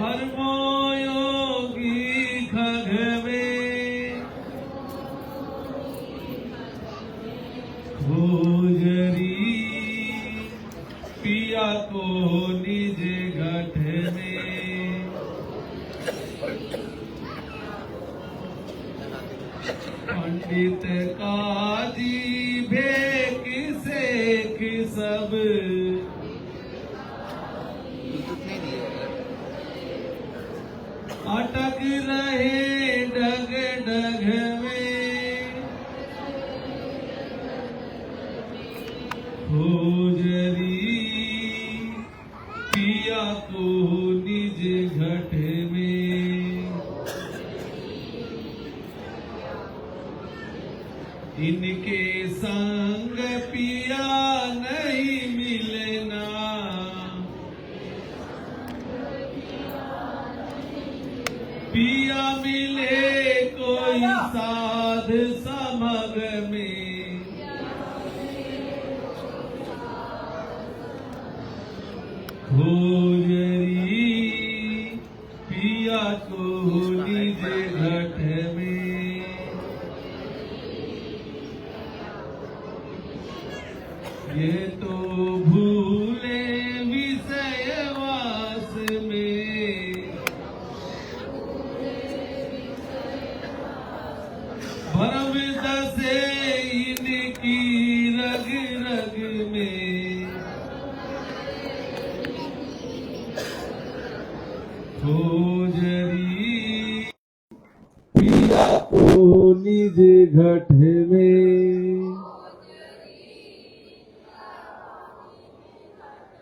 धर्मयोगी खगवे खोजरी पिया को निज घट में पंडित काजी भेक सेख सब अटक रहे डग डग में खोजरी पिया को निज घट में इनके संग पिया नहीं मिलना पिया मिले कोई साध समग में खोजरी पिया को निज घट में ये तो भूले विषय वास में भरम दसे इनकी रग रग में खोजरी पिया को निज घट में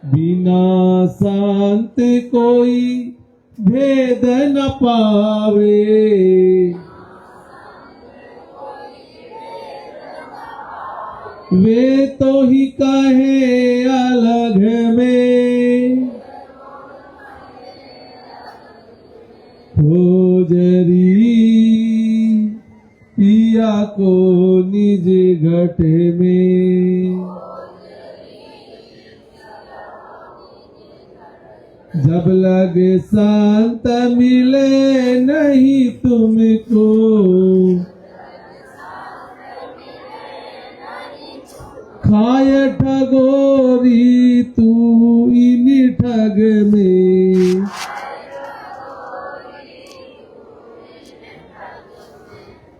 बिना शांत कोई भेद न पावे वे तो ही कहे अलग में खोजरी पिया को निज घट में जब लग शांत मिले नहीं तुमको खाए ठगोरी तू इन ठग में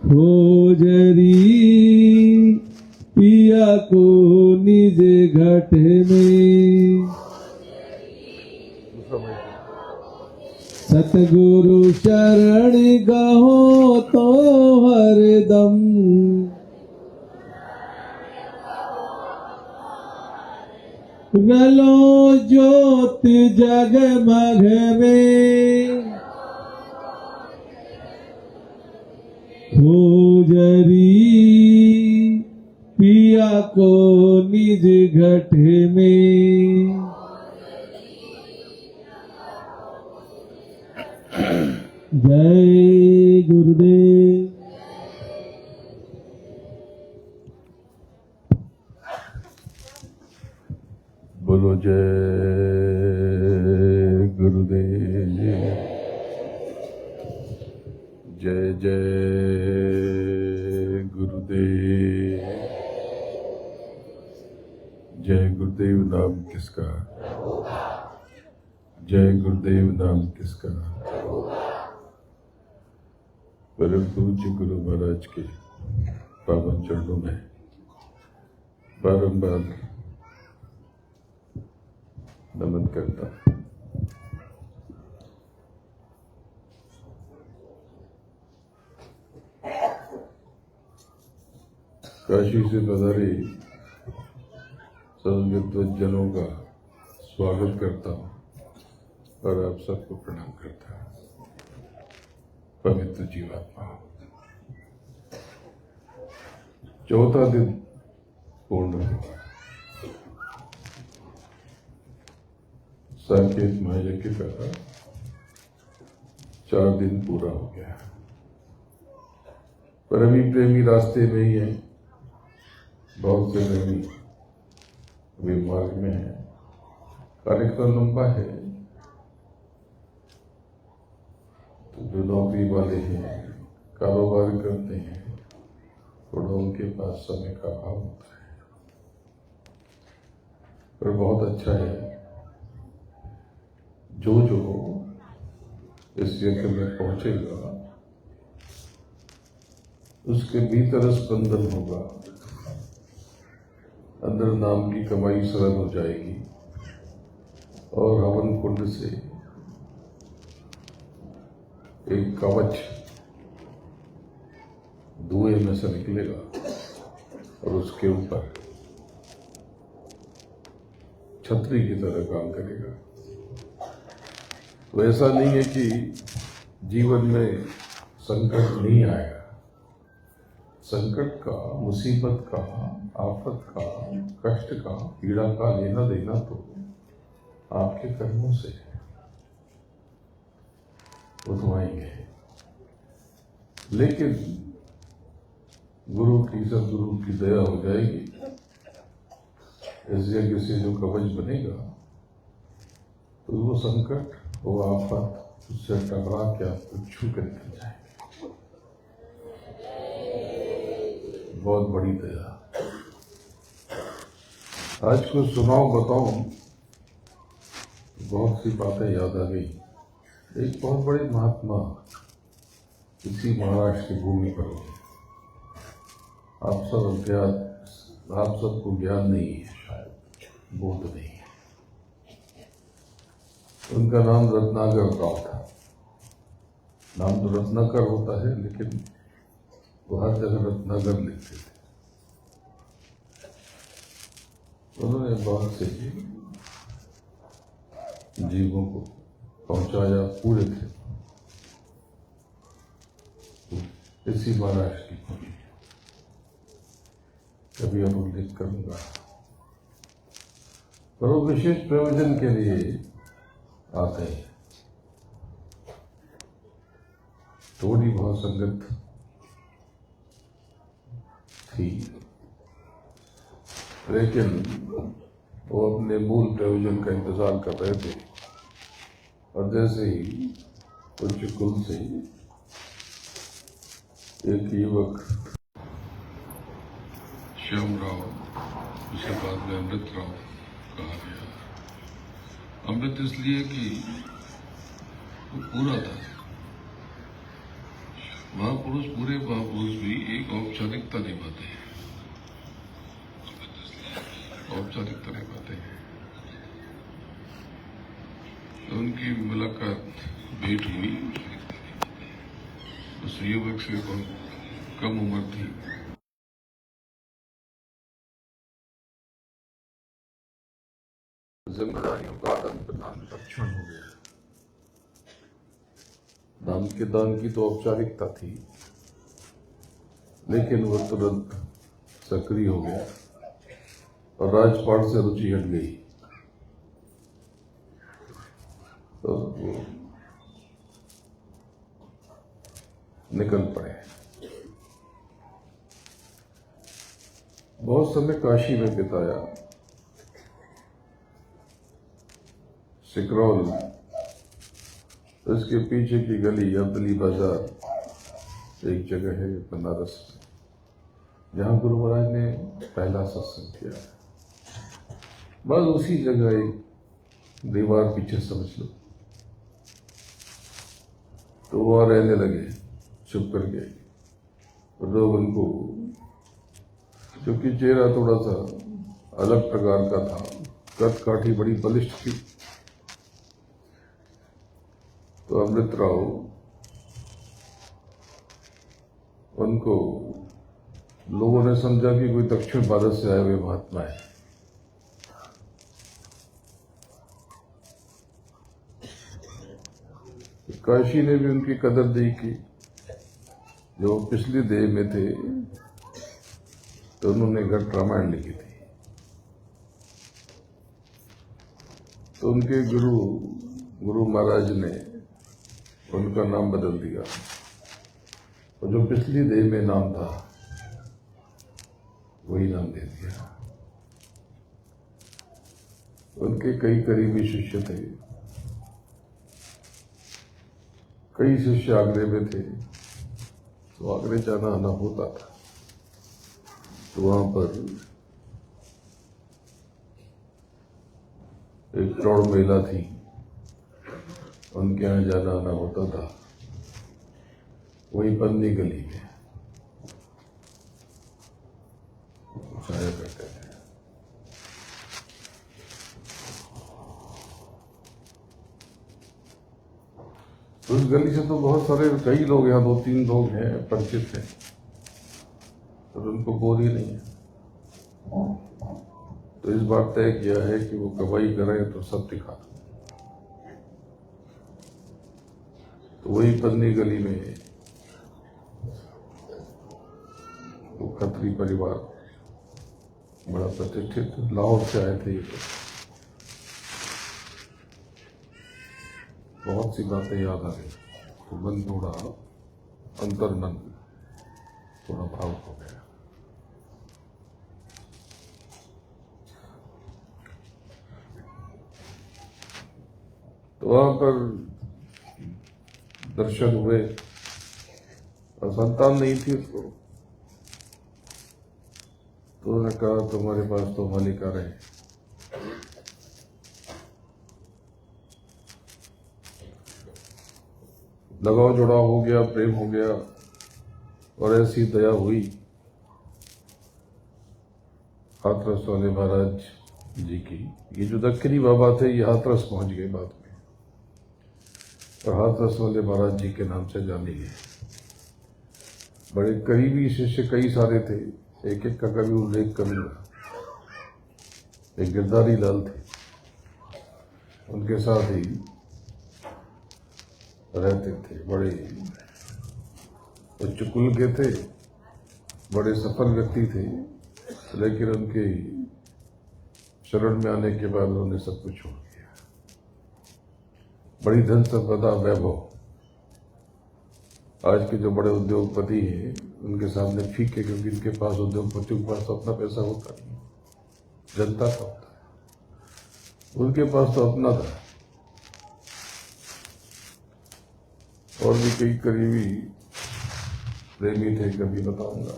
खोजरी पिया को निज घट में सतगुरु शरण गहो तो हरदम गलो ज्योत जगमग में खोजरी पिया को निज घट में जय गुरुदेव। बोलो जय गुरुदेव। जय जय गुरुदेव। जय गुरुदेव नाम किसका, जय गुरुदेव नाम किसका। परम पूज्य गुरु महाराज के पावन चरणों में बारंबार नमन करता। काशी से पधारे सद्विद्वज्जनों का स्वागत करता हूँ और आप सबको प्रणाम करता हूँ। पवित्र जीवात्मा, चौथा दिन पूर्ण हुआ। साकेत महायज्ञ का 4 दिन पूरा हो गया, पर अभी प्रेमी रास्ते में ही है। बहुत से प्रेमी अभी मार्ग में है। कार्यक्रम लंबा है, जो नौकरी वाले हैं, कारोबार करते हैं, थोड़ा उनके पास समय का अभाव होता है। पर बहुत अच्छा है जो इस यज्ञ में पहुंचेगा उसके भीतर स्पंदन होगा, अंदर नाम की कमाई सरल हो जाएगी और हवन कुंड से एक कवच धुएं में से निकलेगा और उसके ऊपर छतरी की तरह काम करेगा। तो ऐसा नहीं है कि जीवन में संकट नहीं आएगा। संकट का, मुसीबत का, आफत का, कष्ट का, पीड़ा का लेना देना तो आपके कर्मों से उठवाएंगे। लेकिन गुरु की, सदगुरु की दया हो जाएगी, इस यज्ञ से जो कवच बनेगा तो वो संकट, वो आफत उससे टकरा के आपको छू कर निकल जाएंगे। बहुत बड़ी दया। आज को सुनाओ बताओ, बहुत सी बातें याद आ गई। एक बहुत बड़े महात्मा इसी महाराष्ट्र की भूमि पर हुए। आप सबको ज्ञान नहीं है, शायद बोध नहीं है। उनका नाम रत्नाकर राव था। नाम तो रत्नाकर होता है, लेकिन वो हर जगह रत्नाकर लिखते थे। उन्होंने बहुत से जीवों को पहुंचाया, पूरे थे। इसी महाराष्ट्र की भूमि कभी अब उल्लेख करूंगा, पर वो विशेष प्रयोजन के लिए आते हैं। थोड़ी बहुत संगत थी, लेकिन वो अपने मूल प्रयोजन का इंतजार कर रहे थे। और जैसे ही उच्च कुल से एक युवक श्यामराव, उसके बाद में अमृतराव कहा गया। अमृत इसलिए कि वो पूरा था। महापुरुष, पूरे महापुरुष भी एक औपचारिकता निभाते हैं, औपचारिकता निभाते हैं। तो उनकी मुलाकात, भेंट हुई। उस युवक से बहुत कम उम्र थी। जिम्मेदारियों का आदान प्रदान लक्षण हो गया। दान की तो औपचारिकता थी, लेकिन वो तुरंत सक्रिय हो गया और राजपाट से रुचि हट गई। तो वो निकल पड़े। बहुत समय काशी में बिताया। सिकरौल, इसके पीछे की गली अब्दली बाजार एक जगह है बनारस में, जहां गुरु महाराज ने पहला सत्संग किया। बस उसी जगह एक दीवार पीछे समझ लो, तो वहां रहने लगे चुप कर गए। लोग उनको, क्योंकि चेहरा थोड़ा सा अलग प्रकार का था, कद काठी बड़ी बलिष्ठ थी, तो अमृतराव उनको, लोगों ने समझा कि कोई दक्षिण भारत से आए हुए महात्मा है। काशी ने भी उनकी कदर नहीं की। जो पिछली देह में थे तो उन्होंने घट रामायण लिखी थी। तो उनके गुरु महाराज ने उनका नाम बदल दिया, और जो पिछली देह में नाम था वही नाम दे दिया। उनके कई करीबी शिष्य थे, कई शिष्य आगरे में थे, तो आगरे जाना आना होता था। तो वहां पर एक प्रौढ़ महिला थी, उनके यहाँ जाना आना होता था, वही पन्नी गली में जाया करते थे। तो उस गली से तो बहुत सारे कई लोग यहाँ 2-3 लोग हैं परिचित हैं, और उनको बोल ही नहीं है। तो इस बार तय किया है कि वो कमाई करें तो सब दिखा दो। तो वही पन्नी गली में वो खत्री परिवार बड़ा प्रतिष्ठित, लाहौर से आए थे। बहुत सी बातें याद आ गई, तो मन थोड़ा अंतर्मन थोड़ा भावुक हो गया। तो वहां पर दर्शन हुए, और संतान नहीं थी उसको। तो उन्होंने कहा तुम्हारे पास तो मालिक आ रहे हैं। लगाव जुड़ाव हो गया, प्रेम हो गया, और ऐसी दया हुई। हाथरस वाले महाराज जी की, ये जो दक्षिणी बाबा थे ये हाथरस पहुंच गए बाद में, और हाथरस वाले महाराज जी के नाम से जाने गए। बड़े करीबी शिष्य कई सारे थे, एक एक का कभी उल्लेख करूंगा। एक गिरधारी लाल थे, उनके साथ ही रहते थे। बड़े उच्च कुल के थे, बड़े सफल व्यक्ति थे, लेकिन उनके शरण में आने के बाद उन्होंने सब कुछ छोड़ दिया। बड़ी धन संपदा, वैभव, आज के जो बड़े उद्योगपति हैं उनके सामने फीके, क्योंकि इनके पास, उद्योगपतियों के पास तो अपना पैसा होता नहीं, जनता का होता है। उनके पास तो अपना था। और भी कई करीबी प्रेमी थे, कभी बताऊंगा।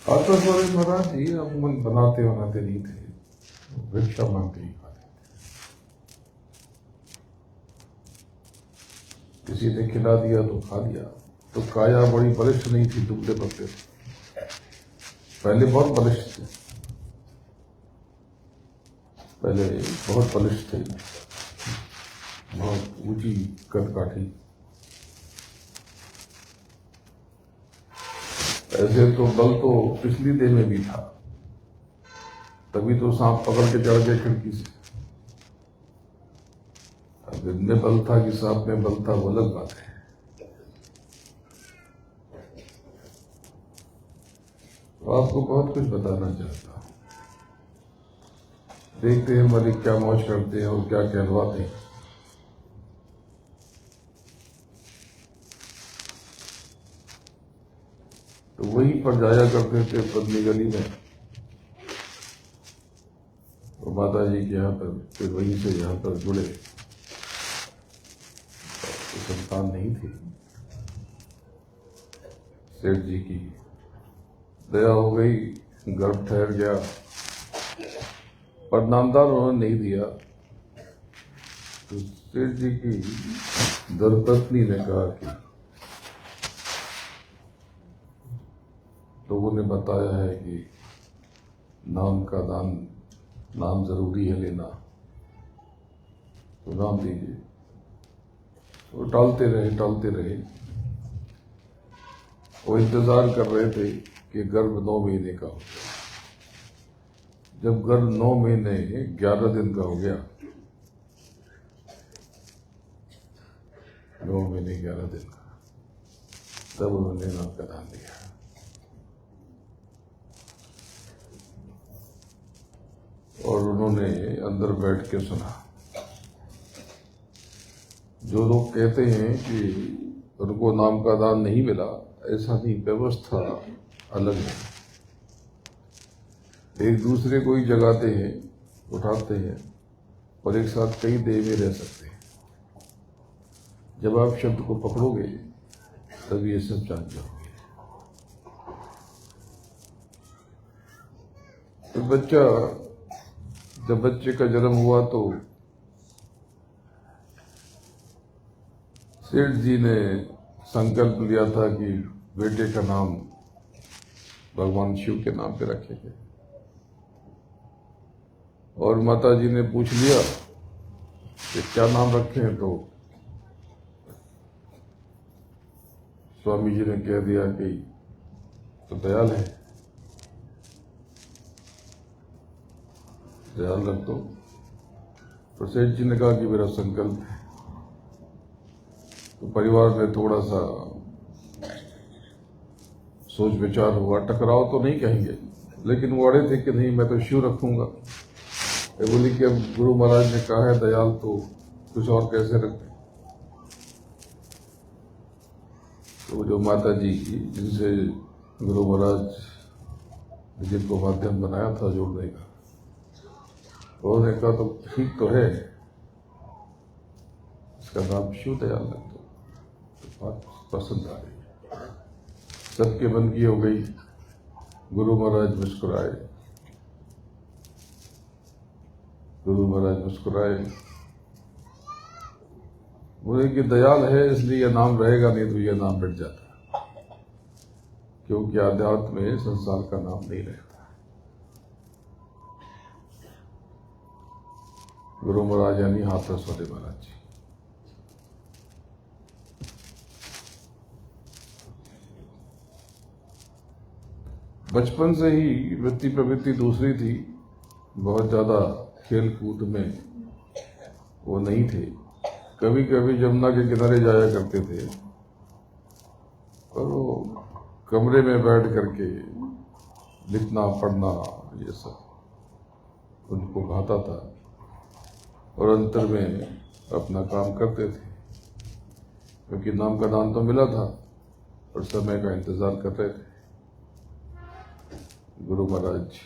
हाथरस वाले महाराज जी अमूमन बनाते बनाते नहीं थे, भिक्षा मांगते ही खाते थे। किसी ने खिला दिया तो खा लिया। तो काया बड़ी बलिष्ठ नहीं थी, दुबले पतले थे। पहले बहुत बलिष्ठ थे, पहले बहुत बलिष्ठ थे, बहुत ऊंची कदकाठी। ऐसे तो बल तो पिछली देह में भी था, तभी तो सांप पकड़ के चढ़ गए खिड़की से। अब इनमें बल था कि सांप में बल था, वो अलग बात है। तो आपको बहुत कुछ बताना चाहता हूं। देखते हैं मालिक क्या मौज करते हैं और क्या कहलवाते हैं। तो वहीं पर जाया करते थे पद्मी गली में, तो माता जी के यहाँ पर, फिर वहीं से यहाँ पर जुड़े। तो संतान नहीं थी, सेठ जी की दया हो गई, गर्भ ठहर गया, पर नामदान उन्होंने नहीं दिया। तो सेठ जी की धर्मपत्नी ने कहा कि लोगों ने बताया है कि नाम का दान, नाम जरूरी है लेना, तो नाम दीजिए। वो टालते रहे। वो इंतजार कर रहे थे कि गर्भ 9 महीने का हो। जब गर्भ 9 महीने 11 दिन का हो गया, 9 महीने 11 दिन का, तब उन्होंने नाम का दान दिया। और उन्होंने अंदर बैठ के सुना। जो लोग कहते हैं कि उनको नाम का दान नहीं मिला, ऐसा नहीं, व्यवस्था अलग है। एक दूसरे को ही जगाते हैं, उठाते हैं, और एक साथ कई देवी रह सकते हैं। जब आप शब्द को पकड़ोगे तब ये सब जान जाओगे। तो जब बच्चे का जन्म हुआ तो सेठ जी ने संकल्प लिया था कि बेटे का नाम भगवान शिव के नाम पे रखेंगे। और माता जी ने पूछ लिया कि क्या नाम रखें, तो स्वामी जी ने कह दिया कि तो दयाल है, दयाल रख दो। तो सेठ जी ने कहा कि मेरा संकल्प है। तो परिवार में थोड़ा सा सोच विचार हुआ, टकराव तो नहीं कहेंगे, लेकिन वो अड़े थे कि नहीं मैं तो शिव रखूंगा। बोली कि अब गुरु महाराज ने कहा है दयाल, तो कुछ और कैसे रखें। तो जो माता जी जिनसे गुरु महाराज जिनको माध्यम बनाया था जोड़ने का, उन्होंने कहा तो ठीक तो है, इसका नाम शिव दयाल रख दो। तो बात पसंद आ गई, सबके मन की हो गई। गुरु महाराज मुस्कुराए, गुरु महाराज मुस्कुराए, बोले कि दयाल है इसलिए यह नाम रहेगा, नहीं तो यह नाम मिट जाता, क्योंकि आध्यात्म में संसार का नाम नहीं रहता। गुरु महाराज यानी हाथरस वाले महाराज जी। बचपन से ही वृत्ति प्रवृत्ति दूसरी थी, बहुत ज्यादा खेल कूद में वो नहीं थे। कभी कभी जमुना के किनारे जाया करते थे और वो कमरे में बैठ करके लिखना पढ़ना ये सब उनको भाता था और अंतर में अपना काम करते थे, क्योंकि नाम का दान तो मिला था और समय का इंतजार कर रहे थे। गुरु महाराज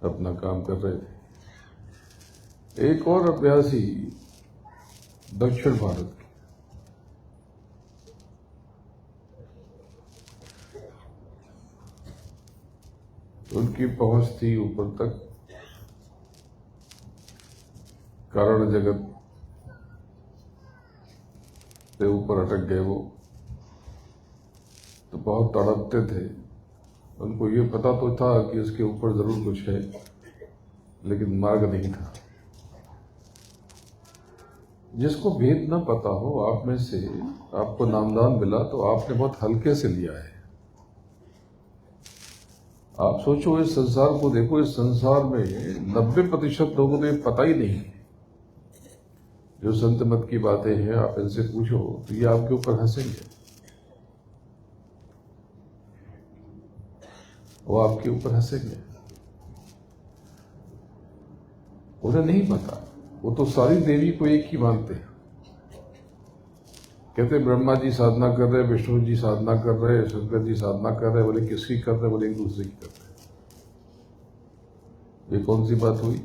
अपना काम कर रहे थे। एक और अभ्यासी दक्षिण भारत के, उनकी पहुंच थी ऊपर तक, कारण जगत से ऊपर अटक गए वो, तो बहुत तड़पते थे। उनको ये पता तो था कि इसके ऊपर जरूर कुछ है, लेकिन मार्ग नहीं था। जिसको भेद न पता हो, आप में से आपको नामदान मिला तो आपने बहुत हल्के से लिया है। आप सोचो, इस संसार को देखो, इस संसार में 90% लोगों ने पता ही नहीं। जो संत मत की बातें हैं आप इनसे पूछो तो ये आपके ऊपर हंसेंगे, वो आपके ऊपर हंसेंगे। उन्हें नहीं पता, वो तो सारी देवी को एक ही मानते हैं। कहते ब्रह्मा जी साधना कर रहे, विष्णु जी साधना कर रहे, शंकर जी साधना कर रहे। बोले किसकी कर रहे? बोले एक दूसरे की कर रहे। ये कौन सी बात हुई?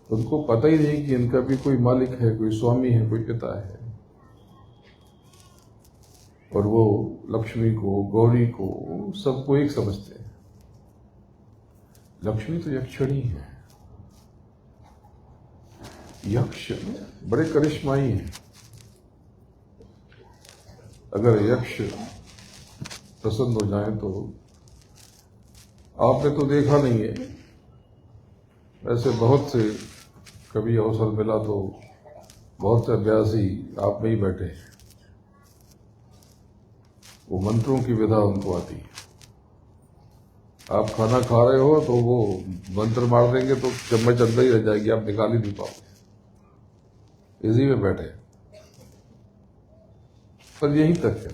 उनको पता ही नहीं कि इनका भी कोई मालिक है, कोई स्वामी है, कोई पिता है। और वो लक्ष्मी को, गौरी को, सबको एक समझते हैं। लक्ष्मी तो यक्षिणी है। यक्ष बड़े करिश्माई हैं। अगर यक्ष प्रसन्न हो जाए तो, आपने तो देखा नहीं है, वैसे बहुत से कभी अवसर मिला तो बहुत से अभ्यासी आप में ही बैठे हैं, वो मंत्रों की विधा उनको आती है। आप खाना खा रहे हो तो वो मंत्र मार देंगे तो चम्मच अंदर ही रह जाएगी, आप निकाल ही नहीं पाओगे, इसी में बैठे। पर यही तक है,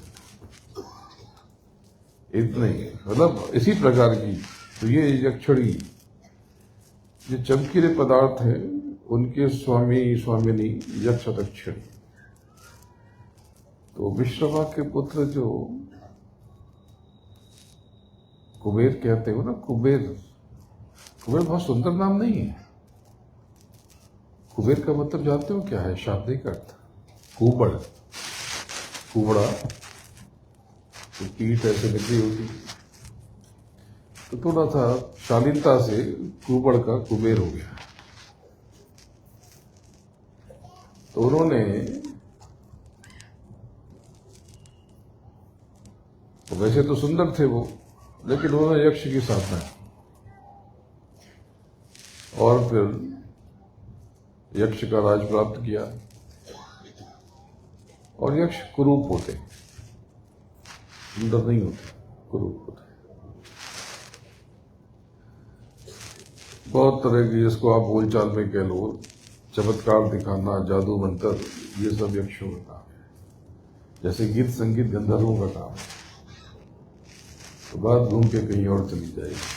इतना ही, मतलब इसी प्रकार की। तो ये यक्षिणी जो चमकीले पदार्थ हैं, उनके स्वामी स्वामिनी यक्ष दक्षिणी। तो विश्रवा के पुत्र जो कुबेर कहते हो ना, कुबेर, कुबेर बहुत सुंदर नाम नहीं है। कुबेर का मतलब जानते हो क्या है? शाब्दिक अर्थ कुबड़, कुबड़ा तो पीठ ऐसे निकली होती, तो थोड़ा सा शालीनता से कुबड़ का कुबेर हो गया। तो उन्होंने तो वैसे तो सुंदर थे वो, लेकिन उन्होंने यक्ष की साधना की और फिर यक्ष का राज प्राप्त किया। और यक्ष कुरूप होते, सुंदर नहीं होते, कुरूप होते। बहुत तरह की, जिसको आप बोलचाल में कह लो, चमत्कार दिखाना, जादू मंत्र, ये सब यक्षों का काम है। जैसे गीत संगीत गंधर्वों का काम है। तो बात घूम के कहीं और चली जाएगी।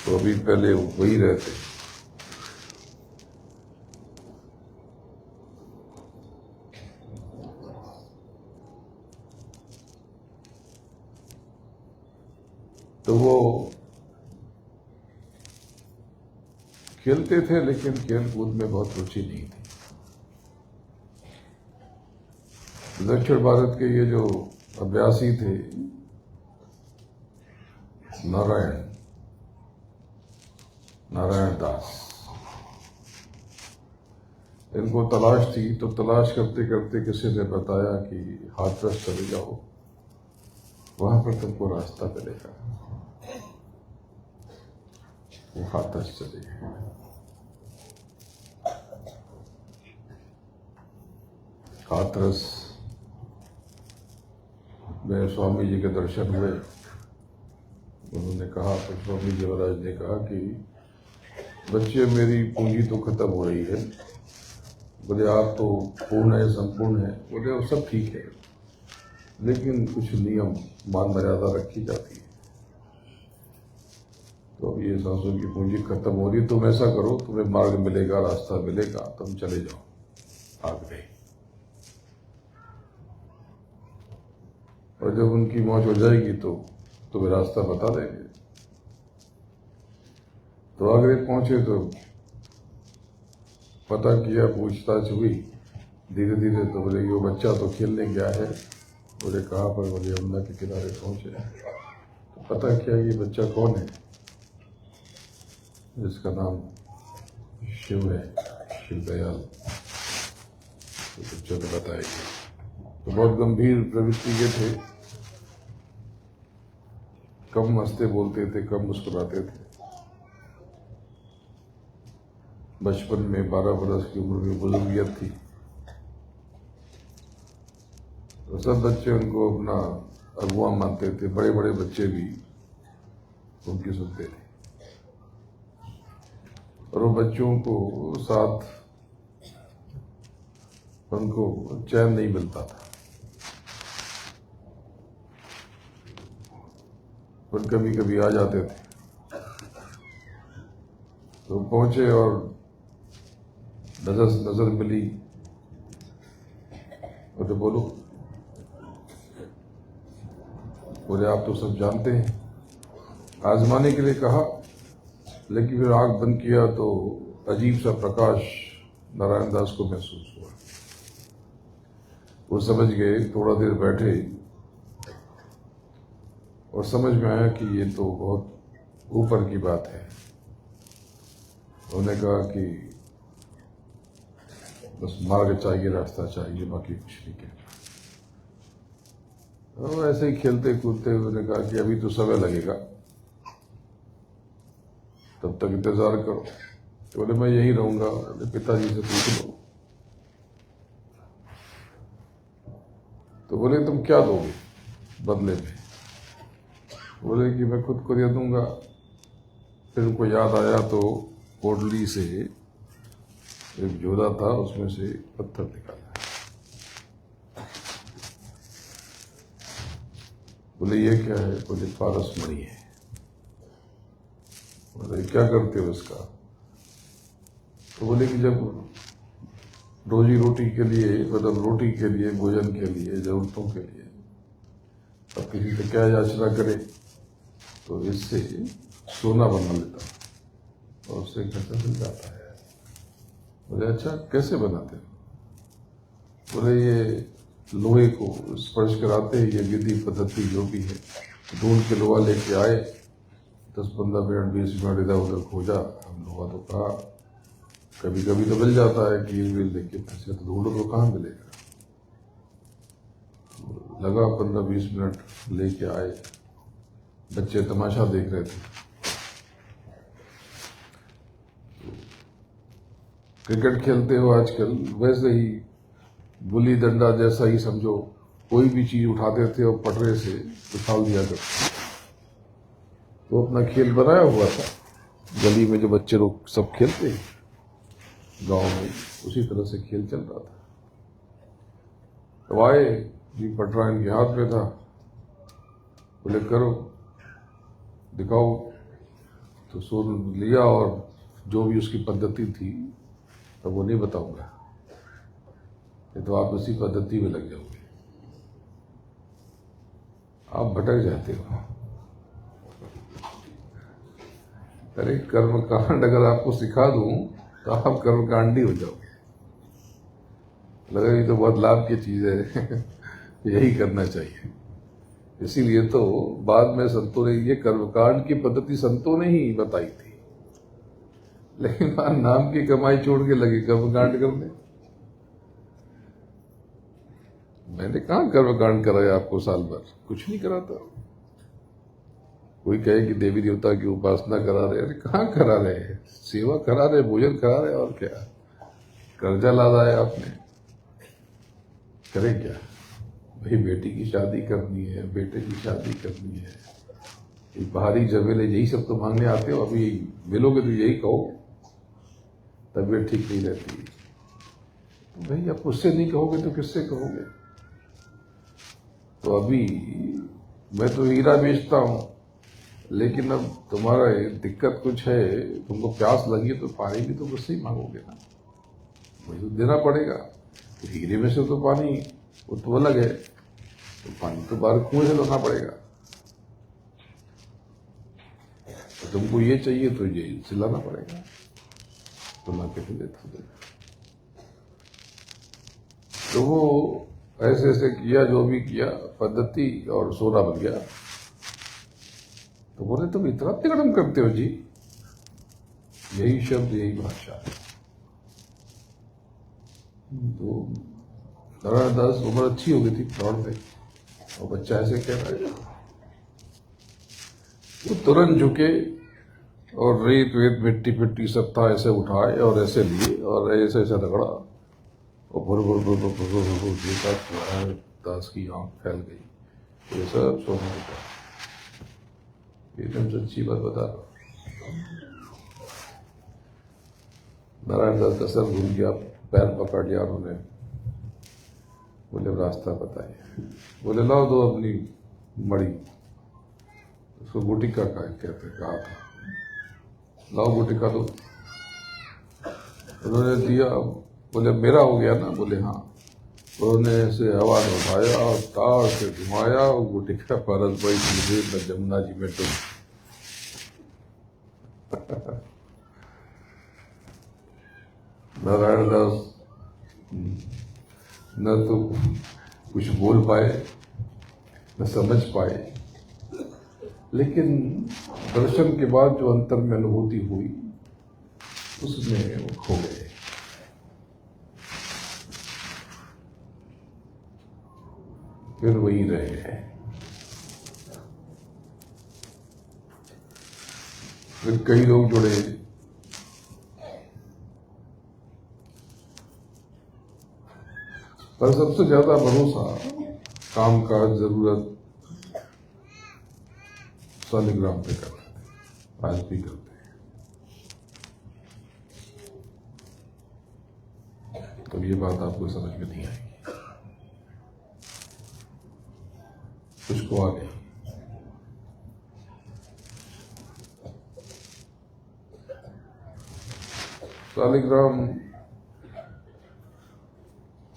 तो अभी पहले वही रहते। तो वो खेलते थे, लेकिन खेल कूद में बहुत रुचि नहीं थी। दक्षिण भारत के ये जो अभ्यासी थे, नारायण दास, इनको तलाश थी। तो तलाश करते करते किसी ने बताया कि हाथरस चले जाओ, वहां पर तुमको रास्ता मिलेगा। वो हाथरस चले गए। हाथरस में स्वामी जी के दर्शन हुए। उन्होंने कहा, तो स्वामी जी महाराज ने कहा कि बच्चे, मेरी पूंजी तो खत्म हो रही है। बोले आप तो पूर्ण है, संपूर्ण है। बोले वो सब ठीक है, लेकिन कुछ नियम मान मर्यादा रखी जाती है। तो अब ये सांसों की पूंजी खत्म हो रही, तुम ऐसा करो, तुम्हें मार्ग मिलेगा, रास्ता मिलेगा, तुम चले जाओ। आग गए। और जब उनकी मौज हो जाएगी तो तुम्हें रास्ता बता देंगे। तो आगरे पहुंचे तो पता किया, पूछताछ हुई धीरे धीरे। तो बोले वो बच्चा तो खेलने गया है। बोले कहाँ पर? बोले यमुना के किनारे पहुंचे। तो पता किया ये बच्चा कौन है, जिसका नाम शिव है, शिव दयाल। तो बच्चों ने बताया। तो बहुत गंभीर प्रवृत्ति के थे, कम हंसते बोलते थे, कम मुस्कुराते थे। बचपन में 12 बरस की उम्र में बुजुर्गियत थी। तो सब बच्चे उनको अपना अगुआ मानते थे। बड़े बड़े बच्चे भी उनकी सुनते थे। और वो बच्चों को साथ उनको चैन नहीं मिलता था। पर कभी कभी आ जाते थे। तो पहुंचे और नजर मिली। और तो बोलो, बोले आप तो सब जानते हैं। आजमाने के लिए कहा, लेकिन फिर आंख बंद किया तो अजीब सा प्रकाश नारायण दास को महसूस हुआ। वो समझ गए। थोड़ा देर बैठे और समझ में आया कि ये तो बहुत ऊपर की बात है। उन्होंने कहा कि बस मार्ग चाहिए, रास्ता चाहिए, बाकी कुछ नहीं कहना। तो ऐसे ही खेलते कूदते उन्होंने कहा कि अभी तो समय लगेगा, तब तक इंतजार करो। तो बोले मैं यहीं रहूंगा। पिताजी से पूछ लो। तो बोले तुम क्या दोगे बदले में? बोले कि मैं खुद को दे दूंगा। फिर उनको याद आया तो कोडली से एक झोला था, उसमें से पत्थर निकाला। बोले ये क्या है? बोले पारस मणि है। बोले क्या करते हो इसका? तो बोले कि जब रोजी रोटी के लिए, मतलब रोटी के लिए, भोजन के लिए, जरूरतों के लिए अब किसी से क्या याचना करे, तो इससे सोना बना लेता हूँ और उससे घर से मिल जाता है। बोले अच्छा कैसे बनाते हो? बोले ये लोहे को स्पर्श कराते हैं, ये विधि पद्धति जो भी है, ढूंढ के लोहा लेके आए, 10-15 मिनट 20 मिनट इधर उधर खोजा, हम लोहा तो कहा कभी कभी तो मिल जाता है, कील वील लेके पैसे तो ढूंढो तो कहाँ मिलेगा। लगा 15-20 मिनट, लेके आए, बच्चे तमाशा देख रहे थे। क्रिकेट खेलते हो आजकल, वैसे ही गुल्ली डंडा जैसा ही समझो, कोई भी चीज उठाते थे और पटरे से उछाल दिया करते। तो अपना खेल बनाया हुआ था, गली में जो बच्चे लोग सब खेलते गांव में, उसी तरह से खेल चल रहा था। तो आए जी, पटरा इनके हाथ में था, बोले करो दिखाओ। तो सोन लिया और जो भी उसकी पद्धति थी, तो वो नहीं बताऊंगा, ये तो आप उसी पद्धति में लग जाओगे, आप भटक जाते हो। अरे कर्मकांड अगर आपको सिखा दूं तो आप कर्मकांडी हो जाओगे। लगा ये तो बहुत लाभ की चीज है, यही करना चाहिए। इसीलिए तो बाद में संतों ने ये कर्मकांड की पद्धति संतों ने ही बताई थी, लेकिन वहां नाम की कमाई छोड़ के लगे कर्मकांड करने। मैंने कहा कर्मकांड कराया आपको साल भर, कुछ नहीं कराता। कोई कहे कि देवी देवता की उपासना करा रहे, अरे कहाँ करा रहे हैं, सेवा करा रहे, भोजन करा रहे, और क्या कर्जा लादा है आपने, करें क्या? भाई बेटी की शादी करनी है, बेटे की शादी करनी है, ये बाहरी जमेले यही सब तो मांगने आते हो। अभी मिलोगे तो यही कहो तबीयत ठीक नहीं रहती, तो भाई अब उससे नहीं कहोगे तो किससे कहोगे? तो अभी मैं तो हीरा बेचता हूं, लेकिन अब तुम्हारा दिक्कत कुछ है, तुमको प्यास लगी तो पानी भी तो मुझसे ही मांगोगे ना, मुझे तो देना पड़ेगा। तो हीरे में से तो पानी वो तो अलग है, तो पानी तो बाहर कुएं से लाना पड़ेगा। तो तुमको ये चाहिए तो ये सिलाना पड़ेगा, तो ला के देता हूं। तो वो ऐसे ऐसे किया, जो भी किया पद्धति, और सोना बन गया। तो बोले तुम इतना तिकड़म करते हो जी, यही शब्द यही भाषा। तो नारायण दास उम्र अच्छी हो गई थी दौड़ में, और बच्चा ऐसे कह रहा है, वो तुरंत झुके और रेत वेत मिट्टी पिट्टी सब था ऐसे उठाए और ऐसे लिए और ऐसे ऐसे रगड़ा, और भुर भुर भुर भुर भुर भुर भुर दास की आंख फैल गई। ये सब सोने का, एकदम सच्ची बात बता रहा हूं। नारायण दास का सर घूम गया, पैर पकड़ लिया उन्होंने, बोले रास्ता बताइए। बोले लाओ दो अपनी मड़ी, उसको गुटिका का कहते कहा था, लाओ गुटिका दो। उन्होंने दिया, बोले मेरा हो गया ना? बोले हाँ। उन्होंने ऐसे हवा में उठाया और तार से घुमाया, और गुटिका परस भाई मुझे जमुना जी में डूब। नारायण दास न तो कुछ बोल पाए न समझ पाए, लेकिन दर्शन के बाद जो अंतर में अनुभूति हुई उसमें वो खो गए। फिर वही रहे हैं। फिर कई लोग जुड़े, पर सबसे ज्यादा भरोसा काम काज जरूरत सालिग्राम पे करते थे, आज भी करते हैं। तो ये बात आपको समझ में नहीं आएगी, कुछ आ गई। सालिग्राम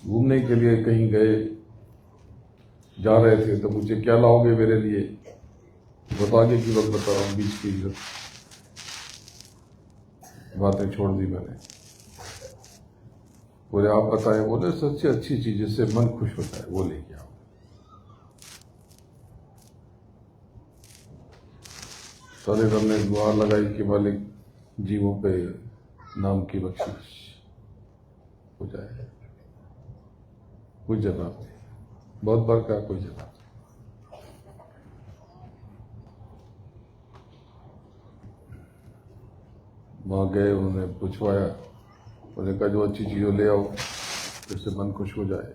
घूमने के लिए कहीं गए, जा रहे थे, तो मुझे क्या लाओगे मेरे लिए? बता आगे की बात बता रहा हूँ, बीच की बातें छोड़ दी मैंने। बोले आप बताएं, बोले सबसे अच्छी चीज जिससे मन खुश होता है वो लेके आओ। सारे हमने दुआ लगाई कि मालिक जीवों पे नाम की बख्शिश हो जाए। कोई जवाब नहीं, बहुत बार कहा कोई जवाब। वहां गए, उन्होंने पूछवाया, उन्होंने कहा जो अच्छी चीज़ों ले आओ जिससे मन खुश हो जाए।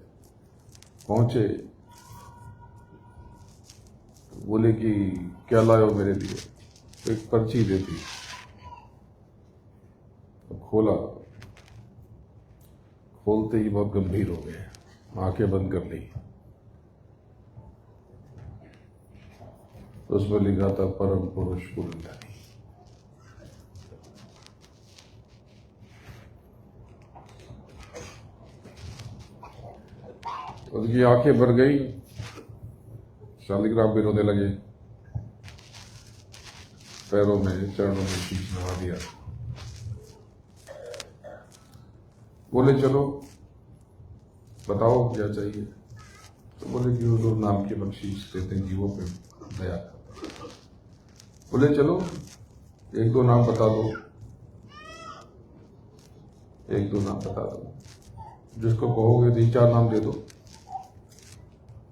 पहुंचे तो बोले कि क्या लाए हो मेरे लिए, तो एक पर्ची देती, तो खोला, खोलते ही बहुत गंभीर हो गए, आंखें बंद कर ली। तो उसमें लिखा था परम पुरुष पुरंदरी। उसकी आंखें भर गई, शालिग्राम भी रोने लगे, पैरों में चरणों में शीश नवा दिया। बोले चलो बताओ क्या चाहिए। तो बोले कि हुजूर नाम की बख्शीश देते हैं, जीवों पे दया। बोले चलो एक दो नाम बता दो, एक दो नाम बता दो, जिसको कहोगे 3-4 नाम दे दो।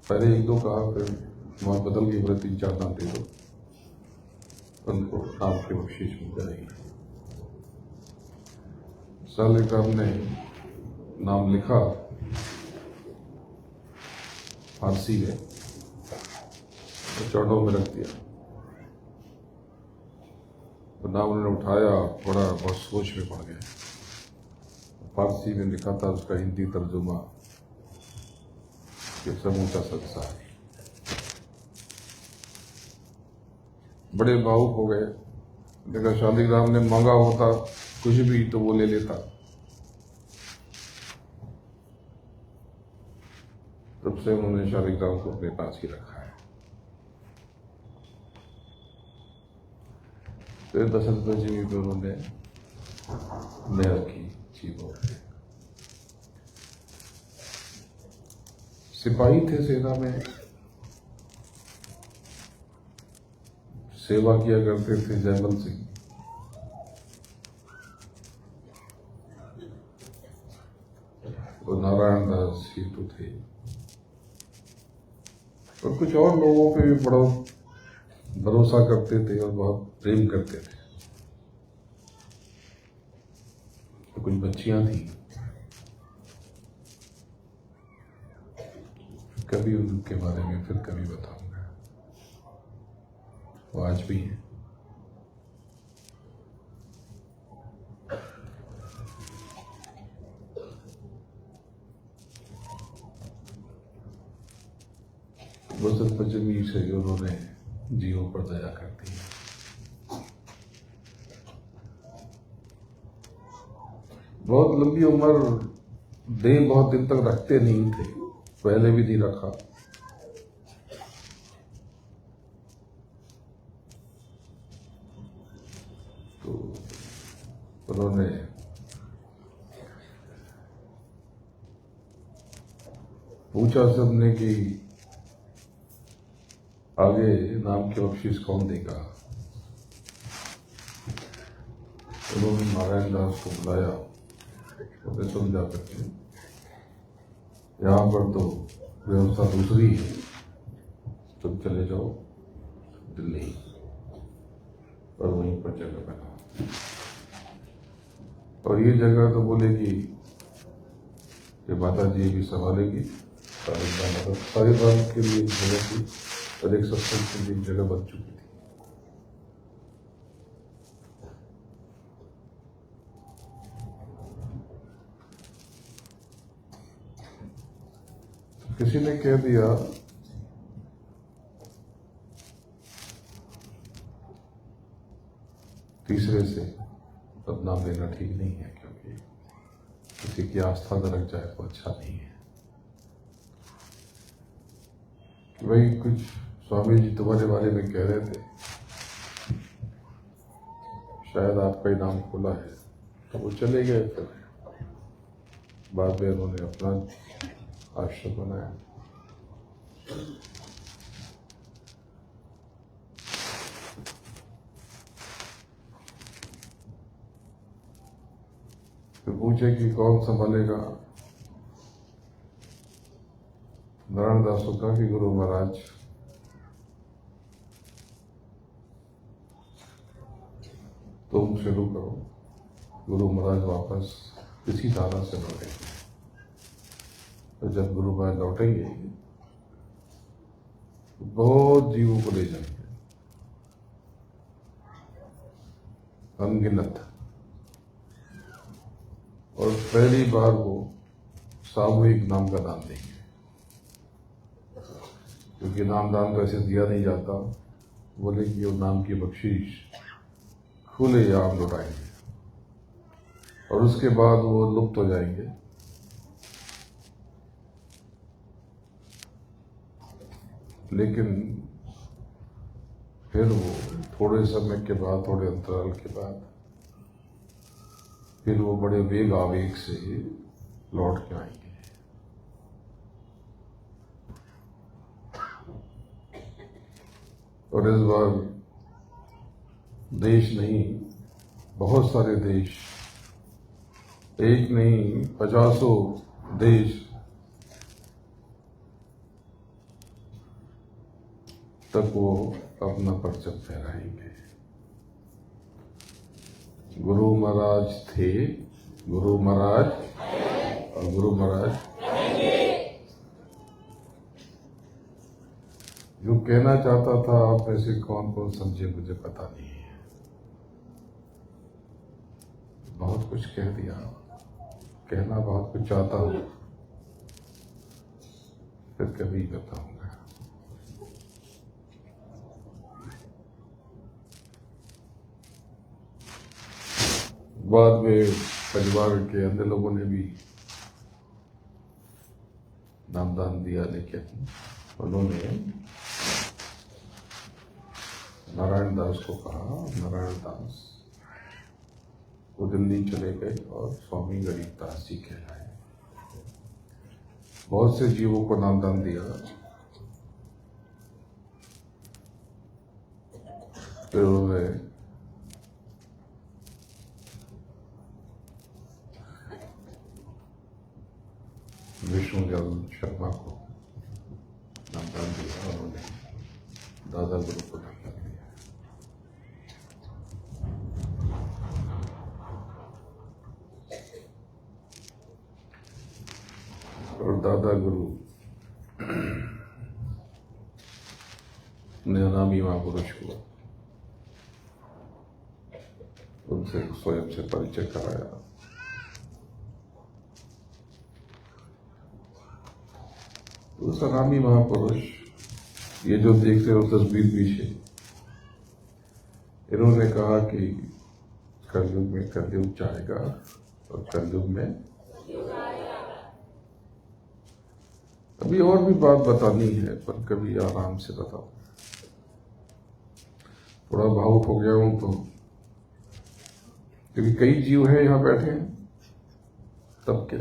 पहले एक दो कहा, फिर वहां बदल के बोले 3-4 नाम दे दो, उनको नाम की बख्शीश मिल जाएगी। शालिग्राम ने नाम लिखा फारसी में, तो चरणों में रख दिया। तो नाम उन्होंने उठाया, बड़ा बहुत सोच में पड़ गए। फारसी में लिखा था, उसका हिंदी तर्जुमा कि समूचा संसार। बड़े भावुक हो गए। देखा शालिग्राम ने मांगा होता कुछ भी तो वो ले लेता। तब से उन्होंने शालिग्राम को अपने पास ही रखा है। फिर दशरथ जी भी उन्होंने मेहर की जीवों पे। सिपाही थे सेना में, सेवा किया करते थे जयमल सिंह। तो नारायण दास सीतू थे, और कुछ और लोगों पे भी बड़ा भरोसा करते थे और बहुत प्रेम करते थे। तो कुछ बच्चियां थी, कभी उनके बारे में फिर कभी बताऊंगा। वो आज भी है। वसंत पंचमी से उन्होंने जीवों पर दया कर दी। बहुत लंबी उम्र, देह बहुत दिन तक रखते नहीं थे, पहले भी नहीं रखा। तो उन्होंने पूछा सबने कि आगे नाम की बख्शीश कौन देगा। उन्होंने नारायण दास को बुलाया, उन्हें समझा करके यहाँ पर तो व्यवस्था दूसरी है, तुम चले जाओ दिल्ली और वहीं पर जगह बनाओ। और ये जगह तो बोले कि माता जी भी संभालेगी, सालिग्राम के लिए जगह थी और एक सत्संग के लिए जगह बन चुकी थी। किसी ने कह दिया तीसरे से बदनाम लेना ठीक नहीं है, क्योंकि किसी की आस्था न रख जाए तो अच्छा नहीं है। कि भाई कुछ स्वामी जी तुम्हारे बारे में कह रहे थे, शायद आपका ही नाम खुला है। तो वो चले गए। फिर बाद में उन्होंने अपना आश्रम बनाया। फिर पूछे कि कौन संभालेगा। नारायण दास को कहा कि गुरु महाराज तुम शुरू करो। गुरु महाराज वापस इसी धारा से लौटेंगे। तो जब गुरु महाराज लौटेंगे तो बहुत जीवों को ले जाएंगे, अनगिनत। और पहली बार वो सामूहिक नाम का दान देंगे, क्योंकि नाम दान तो ऐसे दिया नहीं जाता। बोले कि वो नाम की बख्शीश खुले आम लौटाएंगे और उसके बाद वो लुप्त हो जाएंगे। लेकिन फिर वो थोड़े समय के बाद, थोड़े अंतराल के बाद, फिर वो बड़े वेग आवेग से लौट के आएंगे। और इस बार देश नहीं, बहुत सारे देश, एक नहीं 50 देश तक वो अपना परचम फहराएंगे। गुरु महाराज थे, गुरु महाराज और गुरु महाराज जो कहना चाहता था, आप में से कौन कौन समझे मुझे पता नहीं है। बहुत कुछ कह दिया, कहना बहुत कुछ चाहता हूं, फिर कभी बताऊंगा। बाद में परिवार के अन्य लोगों ने भी नामदान दिया, लेकिन उन्होंने नारायण दास को कहा। नारायण दास वो दिल्ली चले गए और स्वामी गरीबदास जी कहलाए। बहुत से जीवों को नामदान दिया। फिर उन्होंने विष्णुलाल शर्मा को नामदान दिया और उन्हें दादा गुरु को नामदान दिया। और दादा गुरु ने अनामी महापुरुष को उनसे स्वयं से परिचय कराया। उस अनामी महापुरुष, ये जो देख रहे हो तस्वीर पीछे, इन्होंने कहा कि कलयुग में कलयुग जाएगा और कलयुग में अभी और भी बात बतानी है, पर कभी आराम से बताओ। थोड़ा भावुक हो गया हूं तो, क्योंकि कई जीव हैं यहां बैठे हैं, तब के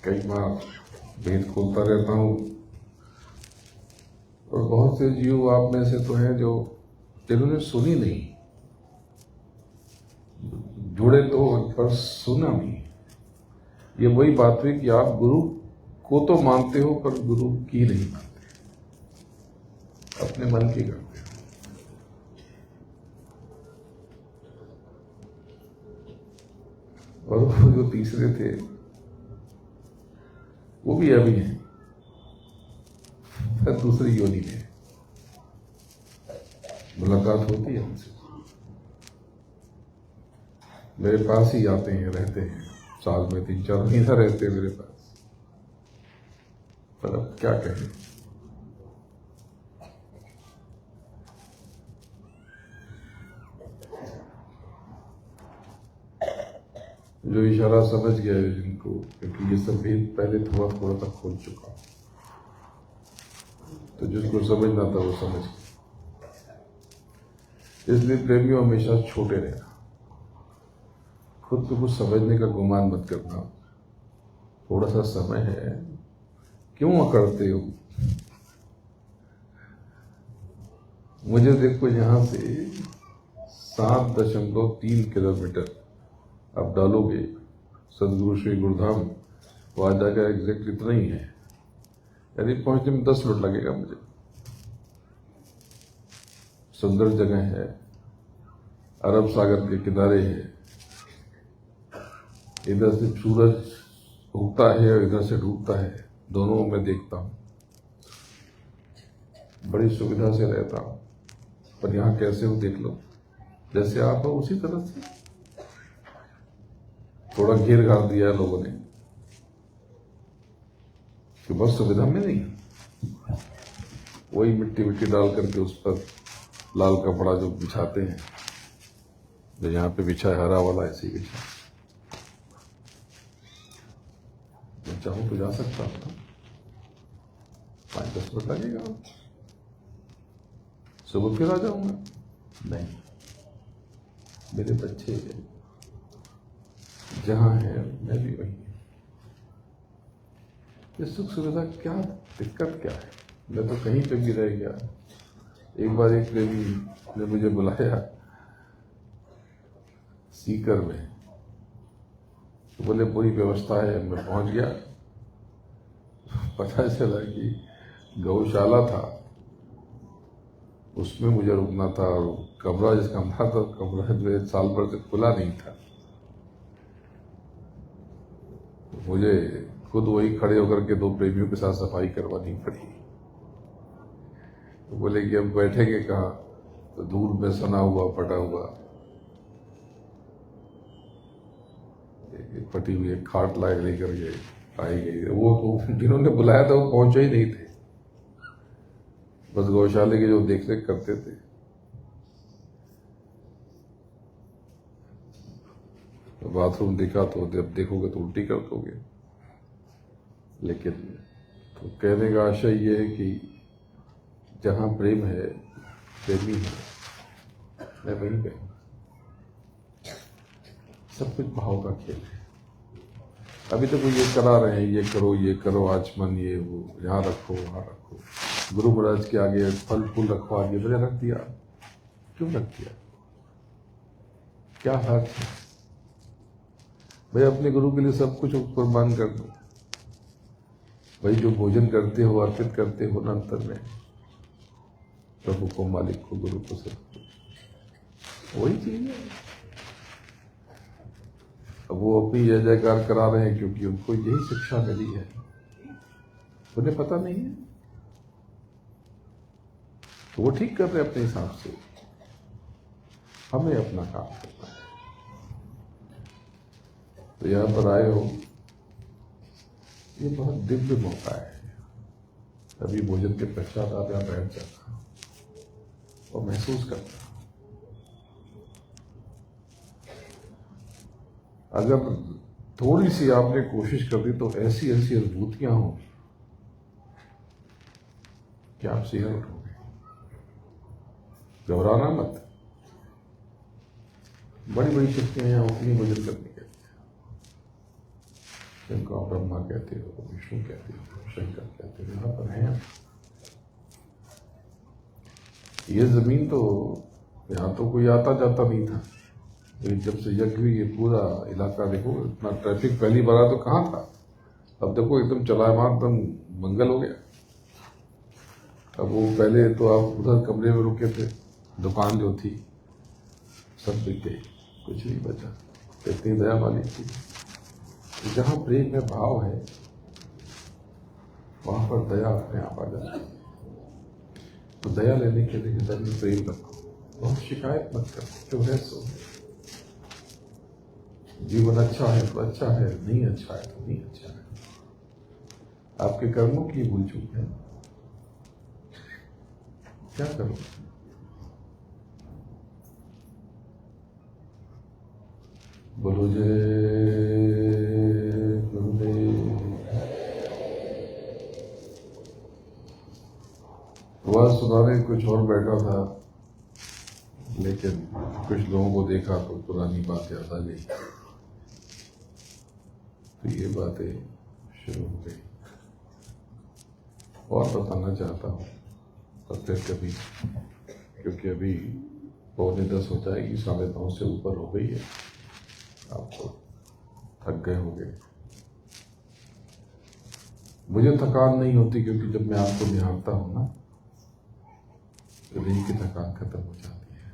कई बार भेद खोलता रहता हूं। और बहुत से जीव आप में से तो हैं जो जिन्होंने सुनी नहीं, जुड़े तो पर सुना नहीं। ये वही बात हुई कि आप गुरु को तो मानते हो पर गुरु की नहीं मानते, अपने मन की करते हो। और वो जो तीसरे थे वो भी अभी हैं, दूसरी योनि में मुलाकात होती है उनसे। मेरे पास ही आते हैं, रहते हैं, साल में 3-4 महीना रहते हैं मेरे पास। पर अब क्या कहें, जो इशारा समझ गया जिनको, क्योंकि ये सब भेद पहले थोड़ा थोड़ा तक खोल चुका। तो जिसको समझना था वो समझ गया। इसलिए प्रेमियों हमेशा छोटे रहना, खुद को कुछ समझने का गुमान मत करना। थोड़ा सा समय है, क्यों अकड़ते हो? मुझे देखो, यहां से 7.3 किलोमीटर आप डालोगे सदगुरु श्री गुरुधाम, वहां जाकर एग्जैक्ट इतना ही है, यानी पहुंचने में 10 मिनट लगेगा मुझे। सुंदर जगह है, अरब सागर के किनारे है, इधर से सूरज उगता है और इधर से डूबता है, दोनों मैं देखता हूं। बड़ी सुविधा से रहता हूं, पर यहां कैसे हो देख लो, जैसे आप हो उसी तरह से। थोड़ा घेर घार दिया है लोगों ने कि बहुत सुविधा में नहीं, वही मिट्टी डाल करके उस पर लाल कपड़ा जो बिछाते हैं, जो यहाँ पे बिछा है हरा वाला, ऐसे ही बिछा। मैं चाहूं तो जा सकता हूं, 5-10 मिनट लगेगा, सुबह फिर आ जाऊंगा। नहीं, मेरे बच्चे जहां है मैं भी वहीं। ये सुख सुविधा क्या, दिक्कत क्या है? मैं तो कहीं पे भी रह गया। एक बार एक प्रेमी ने मुझे बुलाया सीकर में, तो बोले पूरी व्यवस्था है। मैं पहुंच गया, पता चला कि गौशाला था, उसमें मुझे रुकना था, और कमरा जिस कमरा था, कमरा जो है साल भर से खुला नहीं था। मुझे खुद वही खड़े होकर के 2 प्रेमियों के साथ सफाई करवानी पड़ी। तो बोले कि हम बैठेंगे कहाँ? तो दूर में सना हुआ फटा हुआ एक फटी हुई एक खाट लायक लेकर के आई गई। वो तो जिन्होंने बुलाया था वो पहुंचे ही नहीं थे, बस गौशाले के जो देख रेख करते थे। तो बाथरूम दिखा तो जब देखोगे तो उल्टी कर दोगे। लेकिन तो कहने का आशय ये है कि जहां प्रेम है, प्रेमी है, मैं वहीं पे। सब कुछ भाव का खेल है। अभी तो वो ये करा रहे हैं, ये करो आचमन, ये वो, यहाँ रखो वहां रखो, गुरु महाराज के आगे फल फूल रखो, आगे मैंने रख दिया। क्यों रख दिया? क्या हक है भाई? अपने गुरु के लिए सब कुछ कुर्बान कर दो भाई। जो भोजन करते हो, अर्पित करते हो ना, अंतर में प्रभु को, मालिक को, गुरु को, सब वही चीज है। अब वो अपनी जय जयकार करा रहे हैं क्योंकि उनको यही शिक्षा मिली है, उन्हें पता नहीं है, तो वो ठीक कर रहे हैं अपने हिसाब से। हमें अपना काम करना है। तो यहां पर आए हो, ये बहुत दिव्य मौका है। अभी भोजन के पश्चात आप यहां बैठ जाना और महसूस करना। अगर थोड़ी सी आपने कोशिश कर दी तो ऐसी ऐसी अनुभूतियां होंगी कि आप सिहर उठोगे। घबराना मत, बड़ी बड़ी शक्तियां यहां होती हैं भोजन करने के लिए, जिनको आप ब्रह्मा कहते हो, विष्णु कहते हो, शंकर कहते हो, यहां पर हैं। ये जमीन तो, यहां तो कोई आता जाता नहीं था, लेकिन जब से यज्ञ हुई, ये पूरा इलाका देखो, इतना ट्रैफिक पहली बार तो कहाँ था, अब देखो एकदम चलायमान, एकदम मंगल हो गया। अब वो पहले तो आप उधर कमरे में रुके थे, दुकान जो थी सब बिक गई, कुछ नहीं बचा। इतनी दया वाली थी। जहां प्रेम में भाव है वहां पर दया अपने आप आ जाती है। तो दया लेने के लिए हृदय में प्रेम रखो, बहुत शिकायत मत करो, जो है सो। जीवन अच्छा है तो अच्छा है, नहीं अच्छा है तो नहीं अच्छा है। आपके कर्मों की भूल चूक है, क्या करो? बोलो जय गुरुदेव। आवाज सुनाने कुछ और बैठा था, लेकिन कुछ लोगों को देखा तो पुरानी बात याद आ गई, तो ये बातें शुरू हो गई। और बताना चाहता हूँ पर फिर कभी, क्योंकि अभी 9:45 हो जाएगी, 9:30 से ऊपर हो गई है, आप तो थक गए होंगे। मुझे थकान नहीं होती, क्योंकि जब मैं आपको निहारता हूं ना, तो दिन की थकान खत्म हो जाती है।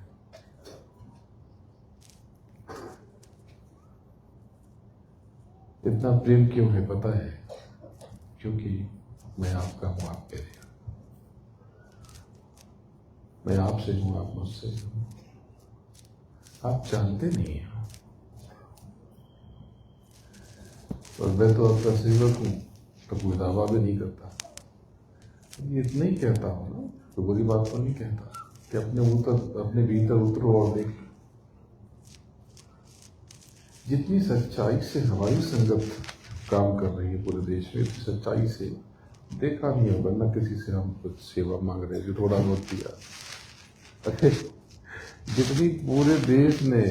इतना प्रेम क्यों है पता है? क्योंकि मैं आपका हूं, आप मेरे, मैं आपसे हूं, आप मुझसे हूं। आप जानते नहीं हैं, और मैं तो आपका सेवक हूं, तो कोई दावा भी नहीं करता। ये इतना ही कहता हूं ना, तो बुरी बात तो नहीं कहता कि अपने भीतर उतरो और देख लो। जितनी सच्चाई से हमारी संगत काम कर रही है पूरे देश में, सच्चाई से देखा नहीं होगा ना किसी से हम कुछ सेवा मांग रहे हैं जो थोड़ा बहुत दिया। अरे जितनी पूरे देश ने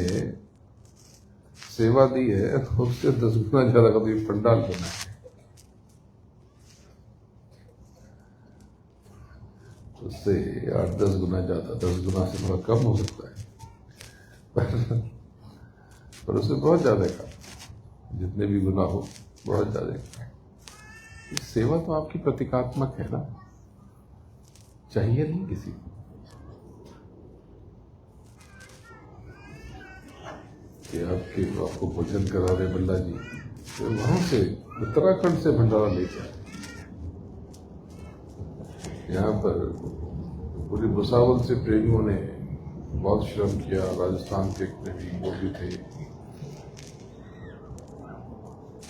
सेवा दी है, उससे 10 गुना ज्यादा कभी पंडाल बना है। उससे 8-10 गुना ज्यादा, 10 गुना से थोड़ा कम हो सकता है, पर उससे बहुत ज्यादा कम, जितने भी गुना हो बहुत ज्यादा कम। सेवा तो आपकी प्रतीकात्मक है ना, चाहिए नहीं किसी को। कि आपको भोजन करा रहे बल्ला जी, तो वहां से उत्तराखंड से भंडारा लेके आए, यहाँ पर पूरी भुसावल से प्रेमियों ने बहुत श्रम किया, राजस्थान के प्रेमी वो भी थे,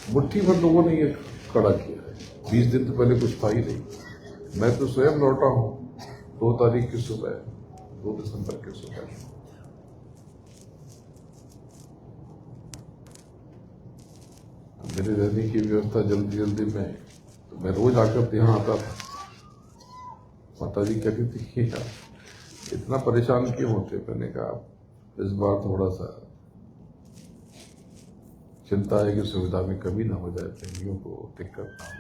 मुट्ठी भर लोगों ने ये खड़ा किया है। 20 दिन तो पहले कुछ था ही नहीं। मैं तो स्वयं लौटा हूं 2 तारीख की सुबह, 2 दिसंबर की सुबह। मेरे रहने की व्यवस्था जल्दी जल्दी में, तो मैं रोज आकर यहाँ आता था। माता जी कहती थी कि यार इतना परेशान क्यों होते? मैंने कहा इस बार थोड़ा सा चिंता है कि सुविधा में कमी ना हो जाए, प्रेमियों को दिक्कत ना हो,